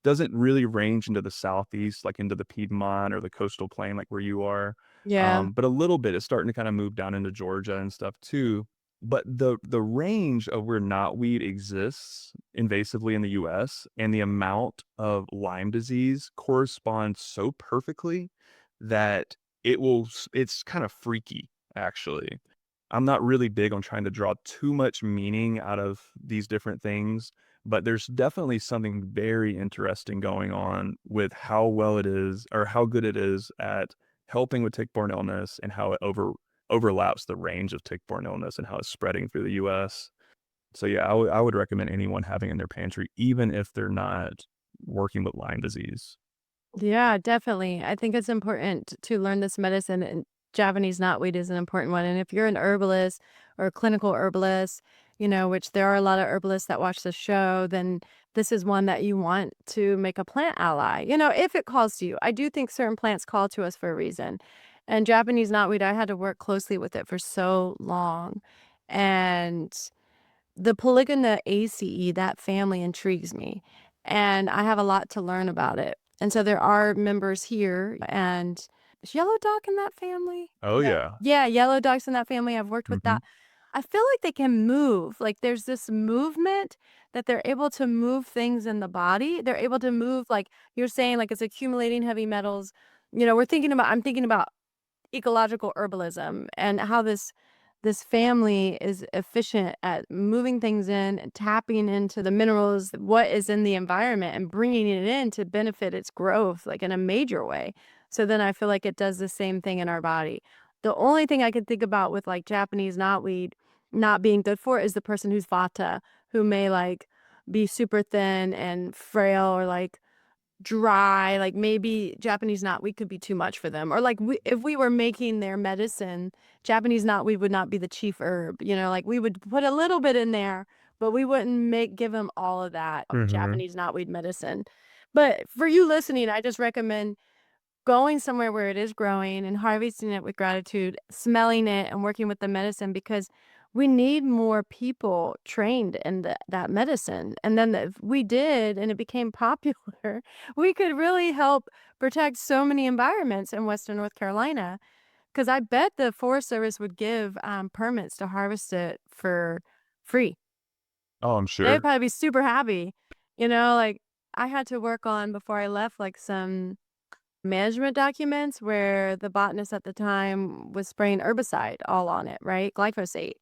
doesn't really range into the Southeast, like into the Piedmont or the coastal plain, like where you are. Yeah. But a little bit is starting to kind of move down into Georgia and stuff too. But the range of where knotweed exists invasively in the US and the amount of Lyme disease corresponds so perfectly that it's kind of freaky, actually. I'm not really big on trying to draw too much meaning out of these different things, but there's definitely something very interesting going on with how well it is or how good it is at helping with tick-borne illness and how it overlaps the range of tick-borne illness and how it's spreading through the US. So yeah, I would recommend anyone having in their pantry, even if they're not working with Lyme disease. Yeah, definitely. I think it's important to learn this medicine, and Japanese knotweed is an important one. And if you're an herbalist or a clinical herbalist, which there are a lot of herbalists that watch the show, then this is one that you want to make a plant ally, if it calls to you. I do think certain plants call to us for a reason. And Japanese knotweed, I had to work closely with it for so long. And the Polygonaceae, that family intrigues me, and I have a lot to learn about it. And so there are members here, and is yellow dog in that family? Oh, yeah. Yeah, yellow dogs in that family, I've worked with Mhm. that. I feel like they can move, like, there's this movement that they're able to move things in the body. They're able to move, like you're saying, like, it's accumulating heavy metals. I'm thinking about ecological herbalism and how this family is efficient at moving things in and tapping into the minerals, what is in the environment, and bringing it in to benefit its growth, like in a major way. So then I feel like it does the same thing in our body. The only thing I can think about with like Japanese knotweed not being good for it is the person who's vata, who may like be super thin and frail, or like dry, like, maybe Japanese knotweed could be too much for them, or, like, if we were making their medicine, Japanese knotweed would not be the chief herb, like, we would put a little bit in there, but we wouldn't give them all of that Mhm. Japanese knotweed medicine. But for you listening, I just recommend going somewhere where it is growing and harvesting it with gratitude, smelling it and working with the medicine, because we need more people trained in that medicine. And then if we did and it became popular, we could really help protect so many environments in Western North Carolina. Because I bet the Forest Service would give permits to harvest it for free. Oh, I'm They'd sure. probably be super happy. Like I had to work on before I left, like some management documents where the botanist at the time was spraying herbicide all on it, right? Glyphosate.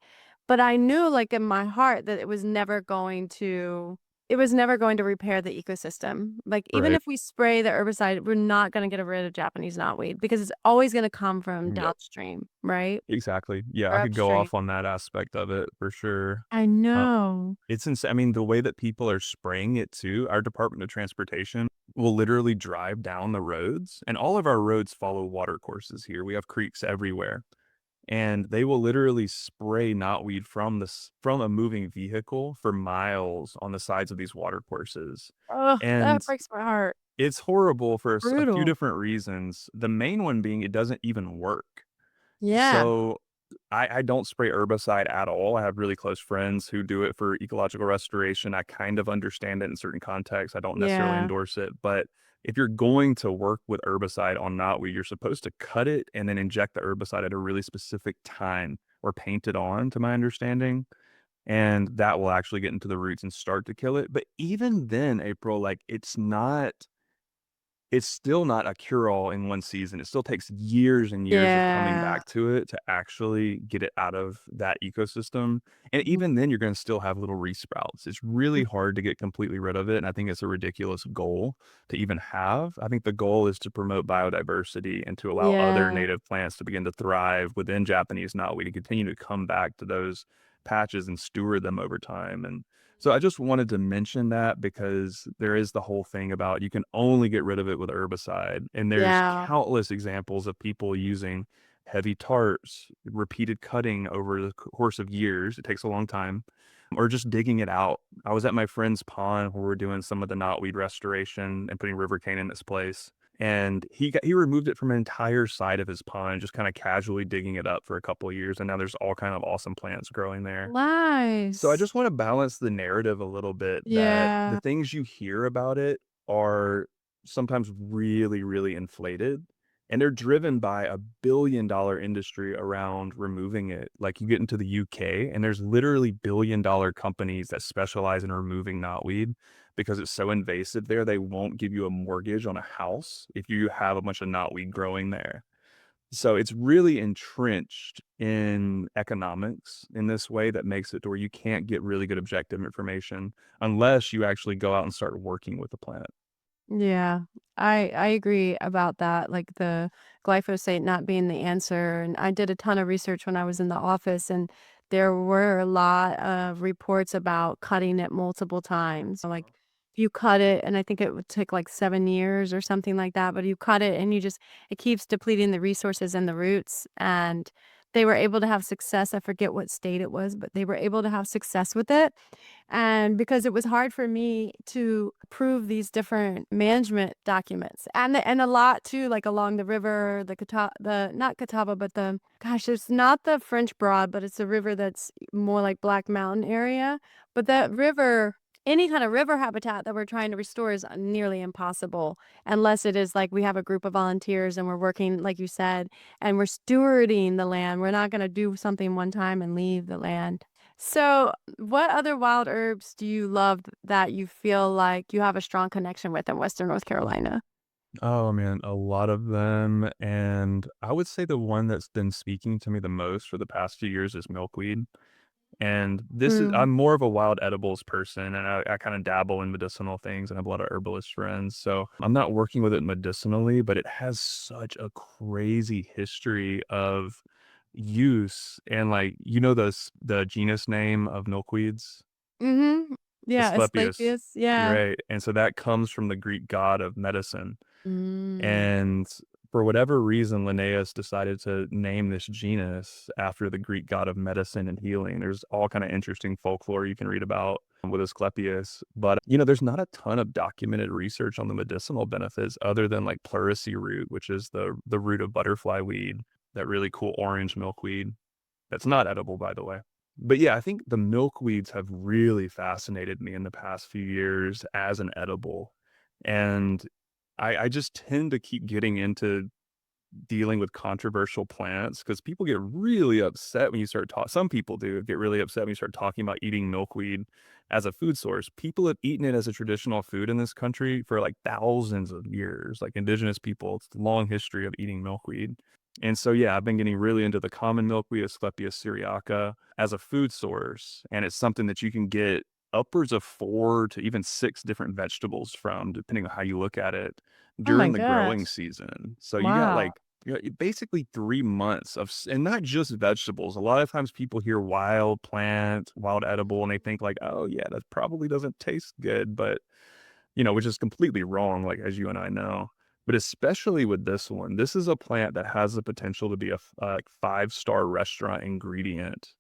But I knew like in my heart that it was never going to repair the ecosystem. Like even Right. if we spray the herbicide, we're not going to get rid of Japanese knotweed because it's always going to come from Yep. downstream, right? Exactly. Yeah, Or I could go upstream. off on that aspect of it for sure. I Uh, know. it's I mean, the way that people are spraying it too, our Department of Transportation will literally drive down the roads, and all of our roads follow water courses here. We have creeks everywhere, and they will literally spray knotweed from a moving vehicle for miles on the sides of these water courses. Oh, And that breaks my heart. it's horrible for a few Brutal. different reasons. The main one being it doesn't even work. Yeah. So I don't spray herbicide at all. I have really close friends who do it for ecological restoration. I kind of understand it in certain contexts. I don't necessarily Yeah. endorse it, but if you're going to work with herbicide on knotweed, you're supposed to cut it and then inject the herbicide at a really specific time or paint it on, to my understanding. And that will actually get into the roots and start to kill it. But even then, April, like it's still not a cure-all in one season. It still takes years and years of coming Yeah. back to it to actually get it out of that ecosystem, and Mhm. even then, you're gonna still have little resprouts. It's really hard to get completely rid of it, and I think it's a ridiculous goal to even have. I think the goal is to promote biodiversity and to allow other Yeah. native plants to begin to thrive within Japanese knotweed and continue to come back to those patches and steward them over time, and so I just wanted to mention that because there is the whole thing about you can only get rid of it with herbicide, and there's Yeah. countless examples of people using heavy tarps, repeated cutting over the course of years. It takes a long time, or just digging it out. I was at my friend's pond where we're doing some of the knotweed restoration and putting river cane in its place. And he removed it from an entire side of his pond, just kind of casually digging it up for a couple of years, and now there's all kind of awesome plants growing there. So I Nice. just wanna balance the narrative a little bit that the Yeah. things you hear about it are sometimes really, really inflated, and they're driven by a billion-dollar industry around removing it. Like, you get into the UK, and there's literally billion-dollar companies that specialize in removing knotweed because it's so invasive there, they won't give you a mortgage on a house if you have a bunch of knotweed growing there. So it's really entrenched in economics in this way that makes it to where you can't get really good objective information unless you actually go out and start working with the plant. Yeah, I agree about that, like the glyphosate not being the answer. And I did a ton of research when I was in the office, and there were a lot of reports about cutting it multiple times. So, like you cut it, and I think it would take like 7 years or something like that. But you cut it, and it keeps depleting the resources and the roots. And they were able to have success. I forget what state it was, but they were able to have success with it. And because it was hard for me to prove these different management documents and a lot too, like along the river, the not Catawba, but it's not the French Broad, but it's a river that's more like Black Mountain area. But that river, any kind of river habitat that we're trying to restore is nearly impossible unless it is like we have a group of volunteers and we're working, like you said, and we're stewarding the land. We're not going to do something one time and leave the land. So, what other wild herbs do you love that you feel like you have a strong connection with in Western North Carolina? Oh man, a lot of them. And I would say the one that's been speaking to me the most for the past few years is milkweed. And Mm. I'm more of a wild edibles person and I kind of dabble in medicinal things and have a lot of herbalist friends. So I'm not working with it medicinally, but it has such a crazy history of use. And like, the genus name of milkweeds? Mhm. Yeah, Asclepius. Asclepius. Yeah. Right. And so that comes from the Greek god of medicine. Mm. And for whatever reason, Linnaeus decided to name this genus after the Greek god of medicine and healing. There's all kind of interesting folklore you can read about with Asclepius, but there's not a ton of documented research on the medicinal benefits other than like pleurisy root, which is the root of butterfly weed, that really cool orange milkweed. That's not edible, by the way. But yeah, I think the milkweeds have really fascinated me in the past few years as an edible. And I just tend to keep getting into dealing with controversial plants because people get really upset when you start talking. Some people do get really upset when you start talking about eating milkweed as a food source. People have eaten it as a traditional food in this country for like thousands of years, like indigenous people. It's a long history of eating milkweed. And so, yeah, I've been getting really into the common milkweed, Asclepias syriaca, as a food source. And it's something that you can get upwards of 4 to even 6 different vegetables from, depending on how you look at it, Oh my during the growing gosh. season. So you got Wow. like basically 3 months of and not just vegetables. A lot of times people hear wild plant, wild edible, and they think like, "Oh, yeah, that probably doesn't taste good," but, which is completely wrong, like, as you and I know. But especially with this one, this is a plant that has the potential to be like, five-star restaurant ingredient,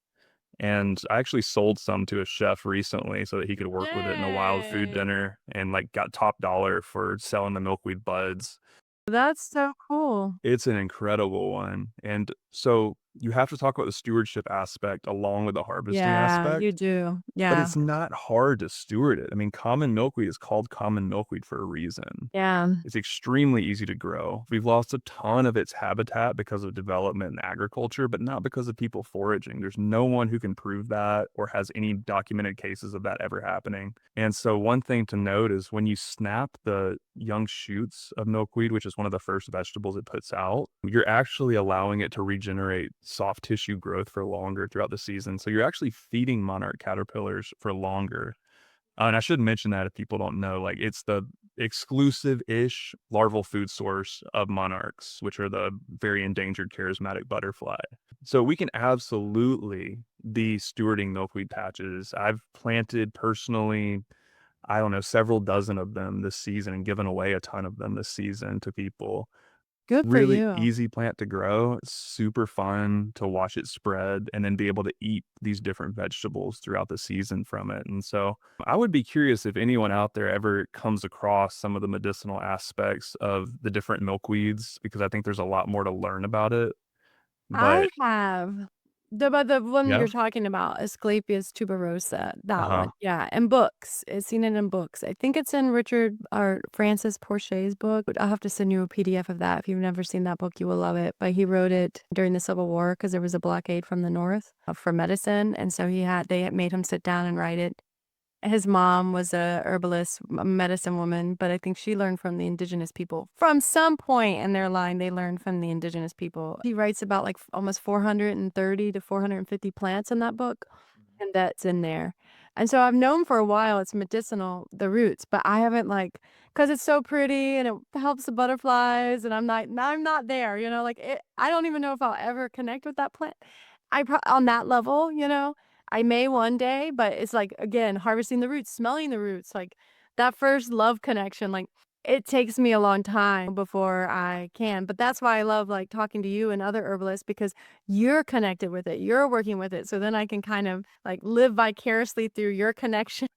and I actually sold some to a chef recently so that he could work with it in a wild food Yay. dinner and, like, got top dollar for selling the milkweed buds. That's so cool. It's an incredible one, and so you have to talk about the stewardship aspect along with the harvesting Yeah, you aspect, do. but Yeah. it's not hard to steward it. I mean, common milkweed is called common milkweed for a reason. Yeah. It's extremely easy to grow. We've lost a ton of its habitat because of development and agriculture, but not because of people foraging. There's no one who can prove that or has any documented cases of that ever happening. And so one thing to note is when you snap the young shoots of milkweed, which is one of the first vegetables it puts out, you're actually allowing it to regenerate soft tissue growth for longer throughout the season. So you're actually feeding monarch caterpillars for longer. And I should mention that if people don't know, like it's the exclusive-ish larval food source of monarchs, which are the very endangered charismatic butterfly. So we can absolutely be stewarding milkweed patches. I've planted personally, I don't know, several dozen of them this season and given away a ton of them this season to people. Good for Really you. easy plant to grow. It's super fun to watch it spread and then be able to eat these different vegetables throughout the season from it. And so I would be curious if anyone out there ever comes across some of the medicinal aspects of the different milkweeds, because I think there's a lot more to learn about it. I But have. The one yeah. you're talking about, Asclepius tuberosa, that Uh-huh. one, yeah, in books. I've seen it in books. I think it's in Richard or Francis Porche's book. But I'll have to send you a PDF of that. If you've never seen that book, you will love it. But he wrote it during the Civil War because there was a blockade from the North for medicine, and so they had made him sit down and write it. His mom was a herbalist, a medicine woman, but I think she learned from the indigenous people. From some point in their line, they learned from the indigenous people. He writes about like almost 430 to 450 plants in that book, and that's in there. And so I've known for a while it's medicinal, the roots, but I haven't like, because it's so pretty and it helps the butterflies, and I'm not there, like I don't even know if I'll ever connect with that plant. On that level, I may one day, but it's like, again, harvesting the roots, smelling the roots, like that first love connection, like it takes me a long time before I can. But that's why I love like talking to you and other herbalists because you're connected with it. You're working with it. So then I can kind of like live vicariously through your connection.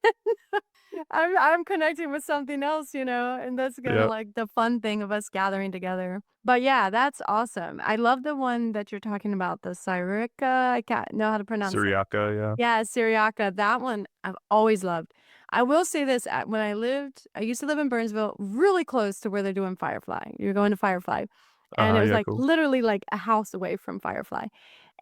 I'm connecting with something else, and that's kinda Yep. like the fun thing of us gathering together. But yeah, that's awesome. I love the one that you're talking about, the Syrica. I can't know how to pronounce it. Syriaca, yeah. Yeah, Syriaca, that one I've always loved. I will say this, when I used to live in Burnsville, really close to where they're doing Firefly. You're going to Firefly. And it Uh-huh, was yeah, like cool. literally like a house away from Firefly.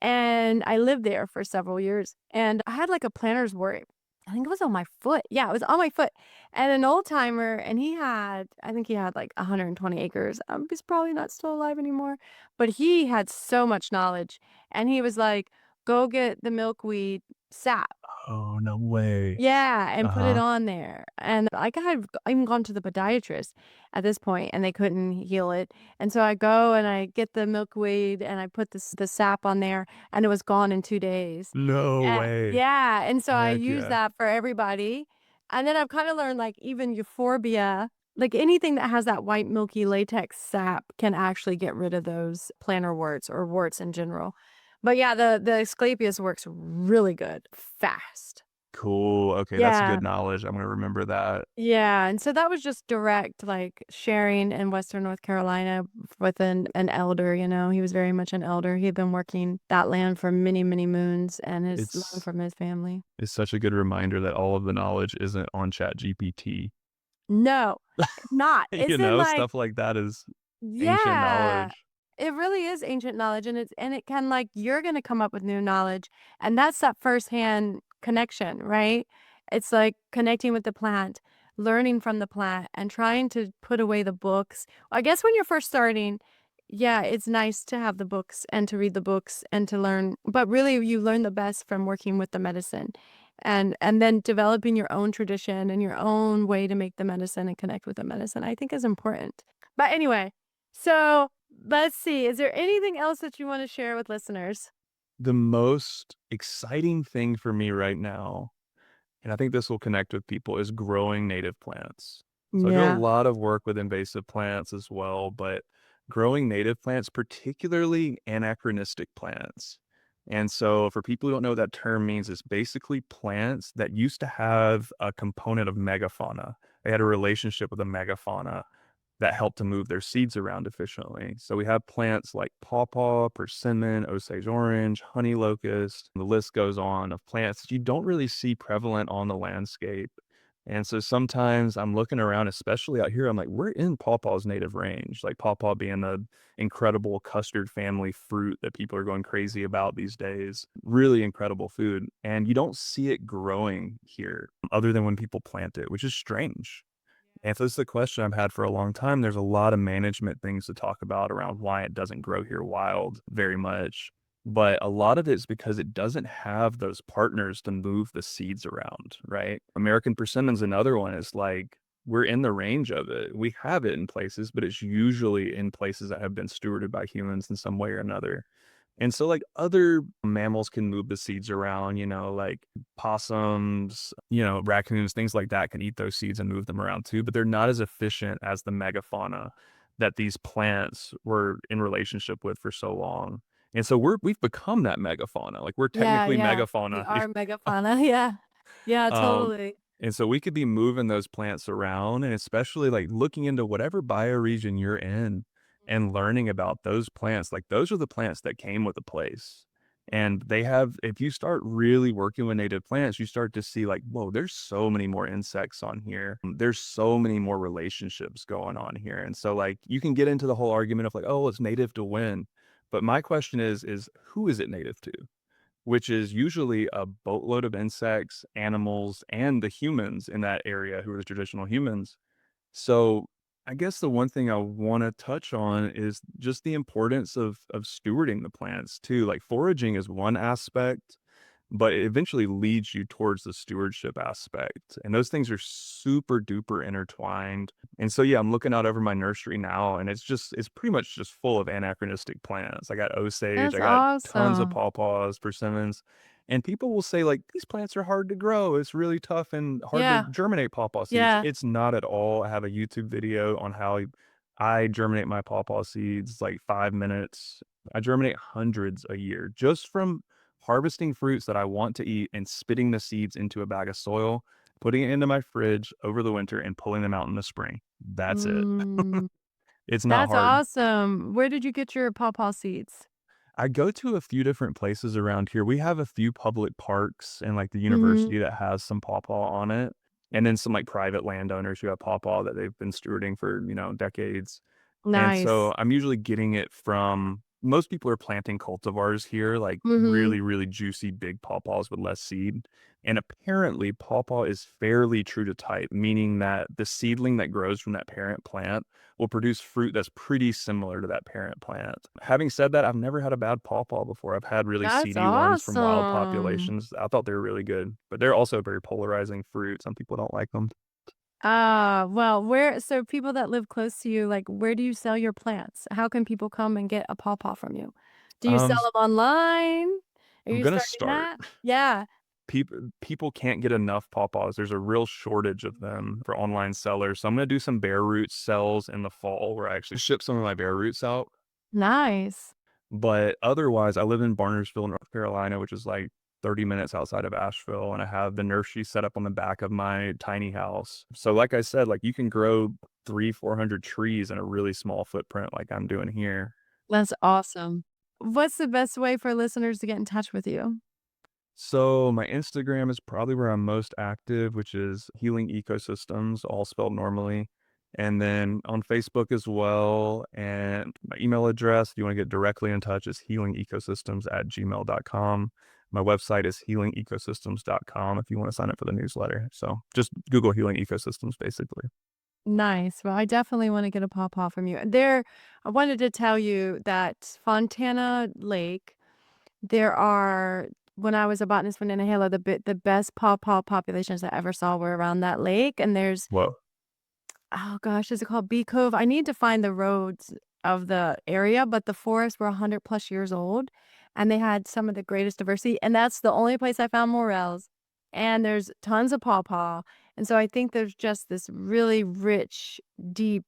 And I lived there for several years. And I had like a planter's wort. I think it was on my foot. Yeah, it was on my foot. And an old timer, and I think he had like 120 acres. He's probably not still alive anymore, but he had so much knowledge. And he was like, go get the milkweed sap. Oh, no way. Yeah, and put it Uh-huh. on there, and, like, I had even gone to the podiatrist at this point, and they couldn't heal it, and so I go and I get the milkweed, and I put the sap on there, and it was gone in 2 days. No way. Yeah, and so I Heck use yeah. that for everybody, and then I've kinda learned, like, even euphorbia, like, anything that has that white milky latex sap can actually get rid of those plantar warts or warts in general. But yeah, the Asclepias works really good, fast. Cool. Okay, that's Yeah. good knowledge. I'm gonna remember that. Yeah, and so that was just direct, like, sharing in Western North Carolina with an elder, he was very much an elder. He had been working that land for many, many moons and has learned It's from his family. it's such a good reminder that all of the knowledge isn't on ChatGPT. No, it's not. You It's in, know, like stuff like that is ancient yeah. knowledge. It really is ancient knowledge, and it can, like you're gonna come up with new knowledge, and that's that firsthand connection, right? It's like connecting with the plant, learning from the plant, and trying to put away the books. I guess when you're first starting, yeah, it's nice to have the books and to read the books and to learn, but really you learn the best from working with the medicine and then developing your own tradition and your own way to make the medicine and connect with the medicine, I think is important. But anyway, so let's see. Is there anything else that you want to share with listeners? The most exciting thing for me right now, and I think this will connect with people, is growing native plants. So I do a Yeah. lot of work with invasive plants as well, but growing native plants, particularly anachronistic plants. And so for people who don't know what that term means, it's basically plants that used to have a component of megafauna. They had a relationship with a megafauna that help to move their seeds around efficiently. So we have plants like pawpaw, persimmon, Osage orange, honey locust. The list goes on of plants that you don't really see prevalent on the landscape. And so sometimes I'm looking around, especially out here, I'm like, we're in pawpaw's native range, like pawpaw being the incredible custard family fruit that people are going crazy about these days. Really incredible food. And you don't see it growing here other than when people plant it, which is strange. And so this is the question I've had for a long time. There's a lot of management things to talk about around why it doesn't grow here wild very much. But a lot of it is because it doesn't have those partners to move the seeds around, right? American persimmon's another one. It's like we're in the range of it. We have it in places, but it's usually in places that have been stewarded by humans in some way or another. And so, like, other mammals can move the seeds around, like possums, raccoons, things like that can eat those seeds and move them around too, but they're not as efficient as the megafauna that these plants were in relationship with for so long. And so we've become that megafauna. Like, we're Yeah, technically yeah. We megafauna. are megafauna. Yeah. Yeah, Um, totally. and so we could be moving those plants around and especially like looking into whatever bioregion you're in and learning about those plants. Like those are the plants that came with the place. And they have, if you start really working with native plants, you start to see like, whoa, there's so many more insects on here. There's so many more relationships going on here. And so like you can get into the whole argument of like, oh, it's native to when. But my question is who is it native to? which is usually a boatload of insects, animals, and the humans in that area who are the traditional humans. So I guess the one thing I want to touch on is just the importance of stewarding the plants too. Like foraging is one aspect, but it eventually leads you towards the stewardship aspect. And those things are super duper intertwined. And so, yeah, I'm looking out over my nursery now and it's pretty much just full of anachronistic plants. I got osage, That's I got tons of awesome. pawpaws, persimmons. And people will say, like, these plants are hard to grow. It's really tough and hard to Yeah, germinate pawpaw seeds. yeah. It's not at all. I have a YouTube video on how I germinate my pawpaw seeds, like 5 minutes. I germinate hundreds a year just from harvesting fruits that I want to eat and spitting the seeds into a bag of soil, putting it into my fridge over the winter and pulling them out in the spring. That's it. Mm, It's not that's hard. awesome. Where did you get your pawpaw seeds? I go to a few different places around here. We have a few public parks and like the Mhm. university that has some pawpaw on it. And then some like private landowners who have pawpaw that they've been stewarding for, decades. And Nice. so I'm usually getting it from most people are planting cultivars here, like Mhm. really, really juicy big pawpaws with less seed. And apparently, pawpaw is fairly true to type, meaning that the seedling that grows from that parent plant will produce fruit that's pretty similar to that parent plant. Having said that, I've never had a bad pawpaw before. I've had really That's seedy ones from wild awesome. populations. I thought they were really good, but they're also a very polarizing fruit. Some people don't like them. Ah, well, where so people that live close to you, like, where do you sell your plants? How can people come and get a pawpaw from you? Do you sell Um, them online? Are I'm you gonna starting start. that? Yeah. People can't get enough pawpaws. There's a real shortage of them for online sellers. So I'm gonna do some bare root sells in the fall where I actually ship some of my bare roots out. Nice. But otherwise, I live in Barnersville, North Carolina, which is like 30 minutes outside of Asheville, and I have the nursery set up on the back of my tiny house. So like I said, like you can grow 400 trees in a really small footprint like I'm doing here. That's awesome. What's the best way for listeners to get in touch with you? So my Instagram is probably where I'm most active, which is Healing Ecosystems, all spelled normally. And then on Facebook as well. And my email address, if you want to get directly in touch, is healingecosystems@gmail.com. My website is healingecosystems.com if you want to sign up for the newsletter. So just Google Healing Ecosystems, basically. Nice. Well, I definitely wanna get a pawpaw from you. I wanted to tell you that Fontana Lake, there are when I was a botanist with Nantahala, the best pawpaw populations I ever saw were around that lake, and there's Whoa. oh gosh, is it called Bee Cove? I need to find the roads of the area, but the forests were 100 plus years old, and they had some of the greatest diversity, and that's the only place I found morels, and there's tons of pawpaw, and so I think there's just this really rich, deep,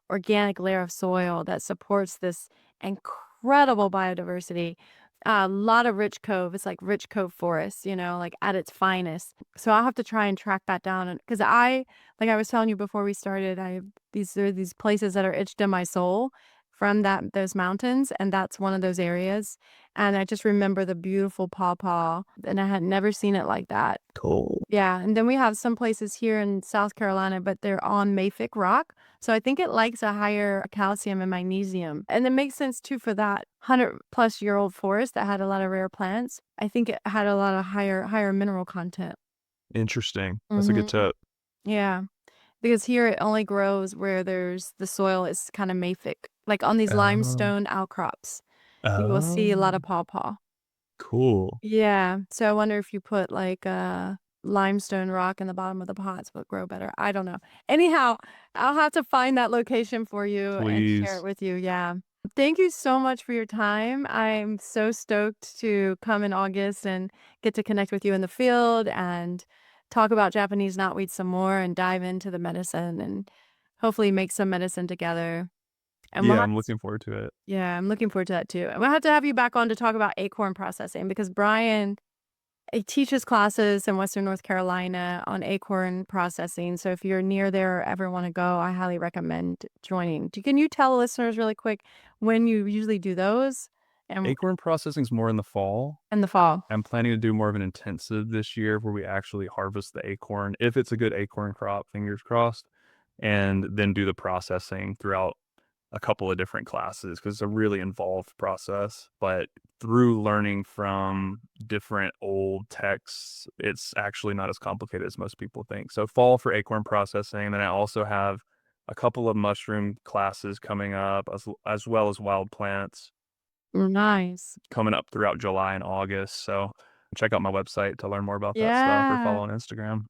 organic layer of soil that supports this incredible biodiversity. A lot of rich cove. It's like rich cove forest, like at its finest. So I'll have to try and track that down, and because like I was telling you before we started, there are these places that are etched in my soul from those mountains, and that's one of those areas. And I just remember the beautiful pawpaw, and I had never seen it like that. Cool. Yeah, and then we have some places here in South Carolina, but they're on mafic rock, so I think it likes a higher calcium and magnesium, and it makes sense too for that 100-plus-year-old forest that had a lot of rare plants. I think it had a lot of higher mineral content. Interesting. That's a good Mhm. tip. Yeah, because here it only grows where the soil is kinda mafic, like on these Oh. limestone outcrops, you will see a lot Oh. of pawpaw. Cool. Yeah, so I wonder if you put, like, a limestone rock in the bottom of the pots would grow better, I don't know. Anyhow, I'll have to find that location for you and share it Please. with you, yeah. Thank you so much for your time, I'm so stoked to come in August and get to connect with you in the field and talk about Japanese knotweed some more and dive into the medicine and hopefully make some medicine together, and we'll Yeah, have I'm looking forward to it. yeah, I'm looking forward to that too, and we'll have to have you back on to talk about acorn processing because Brian he teaches classes in Western North Carolina on acorn processing, so if you're near there or ever wanna go, I highly recommend joining. Can you tell listeners really quick when you usually do those and Acorn processing's more in the fall. in the fall? I'm planning to do more of an intensive this year where we actually harvest the acorn, if it's a good acorn crop, fingers crossed, and then do the processing throughout a couple of different classes because it's a really involved process. But through learning from different old texts, it's actually not as complicated as most people think. So fall for acorn processing, and then I also have a couple of mushroom classes coming up, as well as wild plants Nice. coming up throughout July and August. So check out my website to learn more about that stuff, or Yeah. follow on Instagram.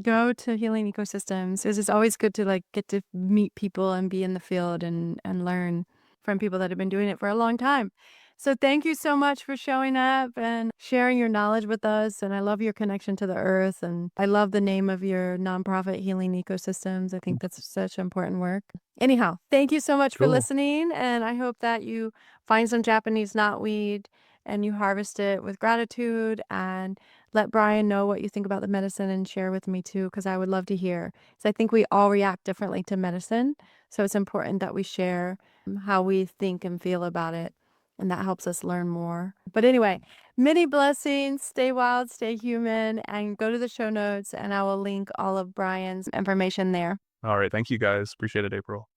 Go to Healing Ecosystems. It's always good to like get to meet people and be in the field and learn from people that have been doing it for a long time. So thank you so much for showing up and sharing your knowledge with us. And I love your connection to the earth. And I love the name of your nonprofit, Healing Ecosystems. I think that's such important work. Anyhow, thank you so much for Cool. listening. And I hope that you find some Japanese knotweed and you harvest it with gratitude, and let Bryan know what you think about the medicine and share with me too, because I would love to hear. So I think we all react differently to medicine. So it's important that we share how we think and feel about it. And that helps us learn more. But anyway, many blessings. Stay wild, stay human, and go to the show notes, and I will link all of Bryan's information there. All right. Thank you guys. Appreciate it, April.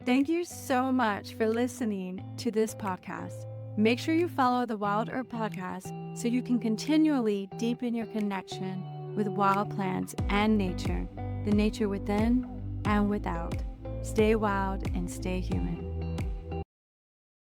Thank you so much for listening to this podcast. Make sure you follow the Wild Herb Podcast so you can continually deepen your connection with wild plants and nature, the nature within and without. Stay wild and stay human.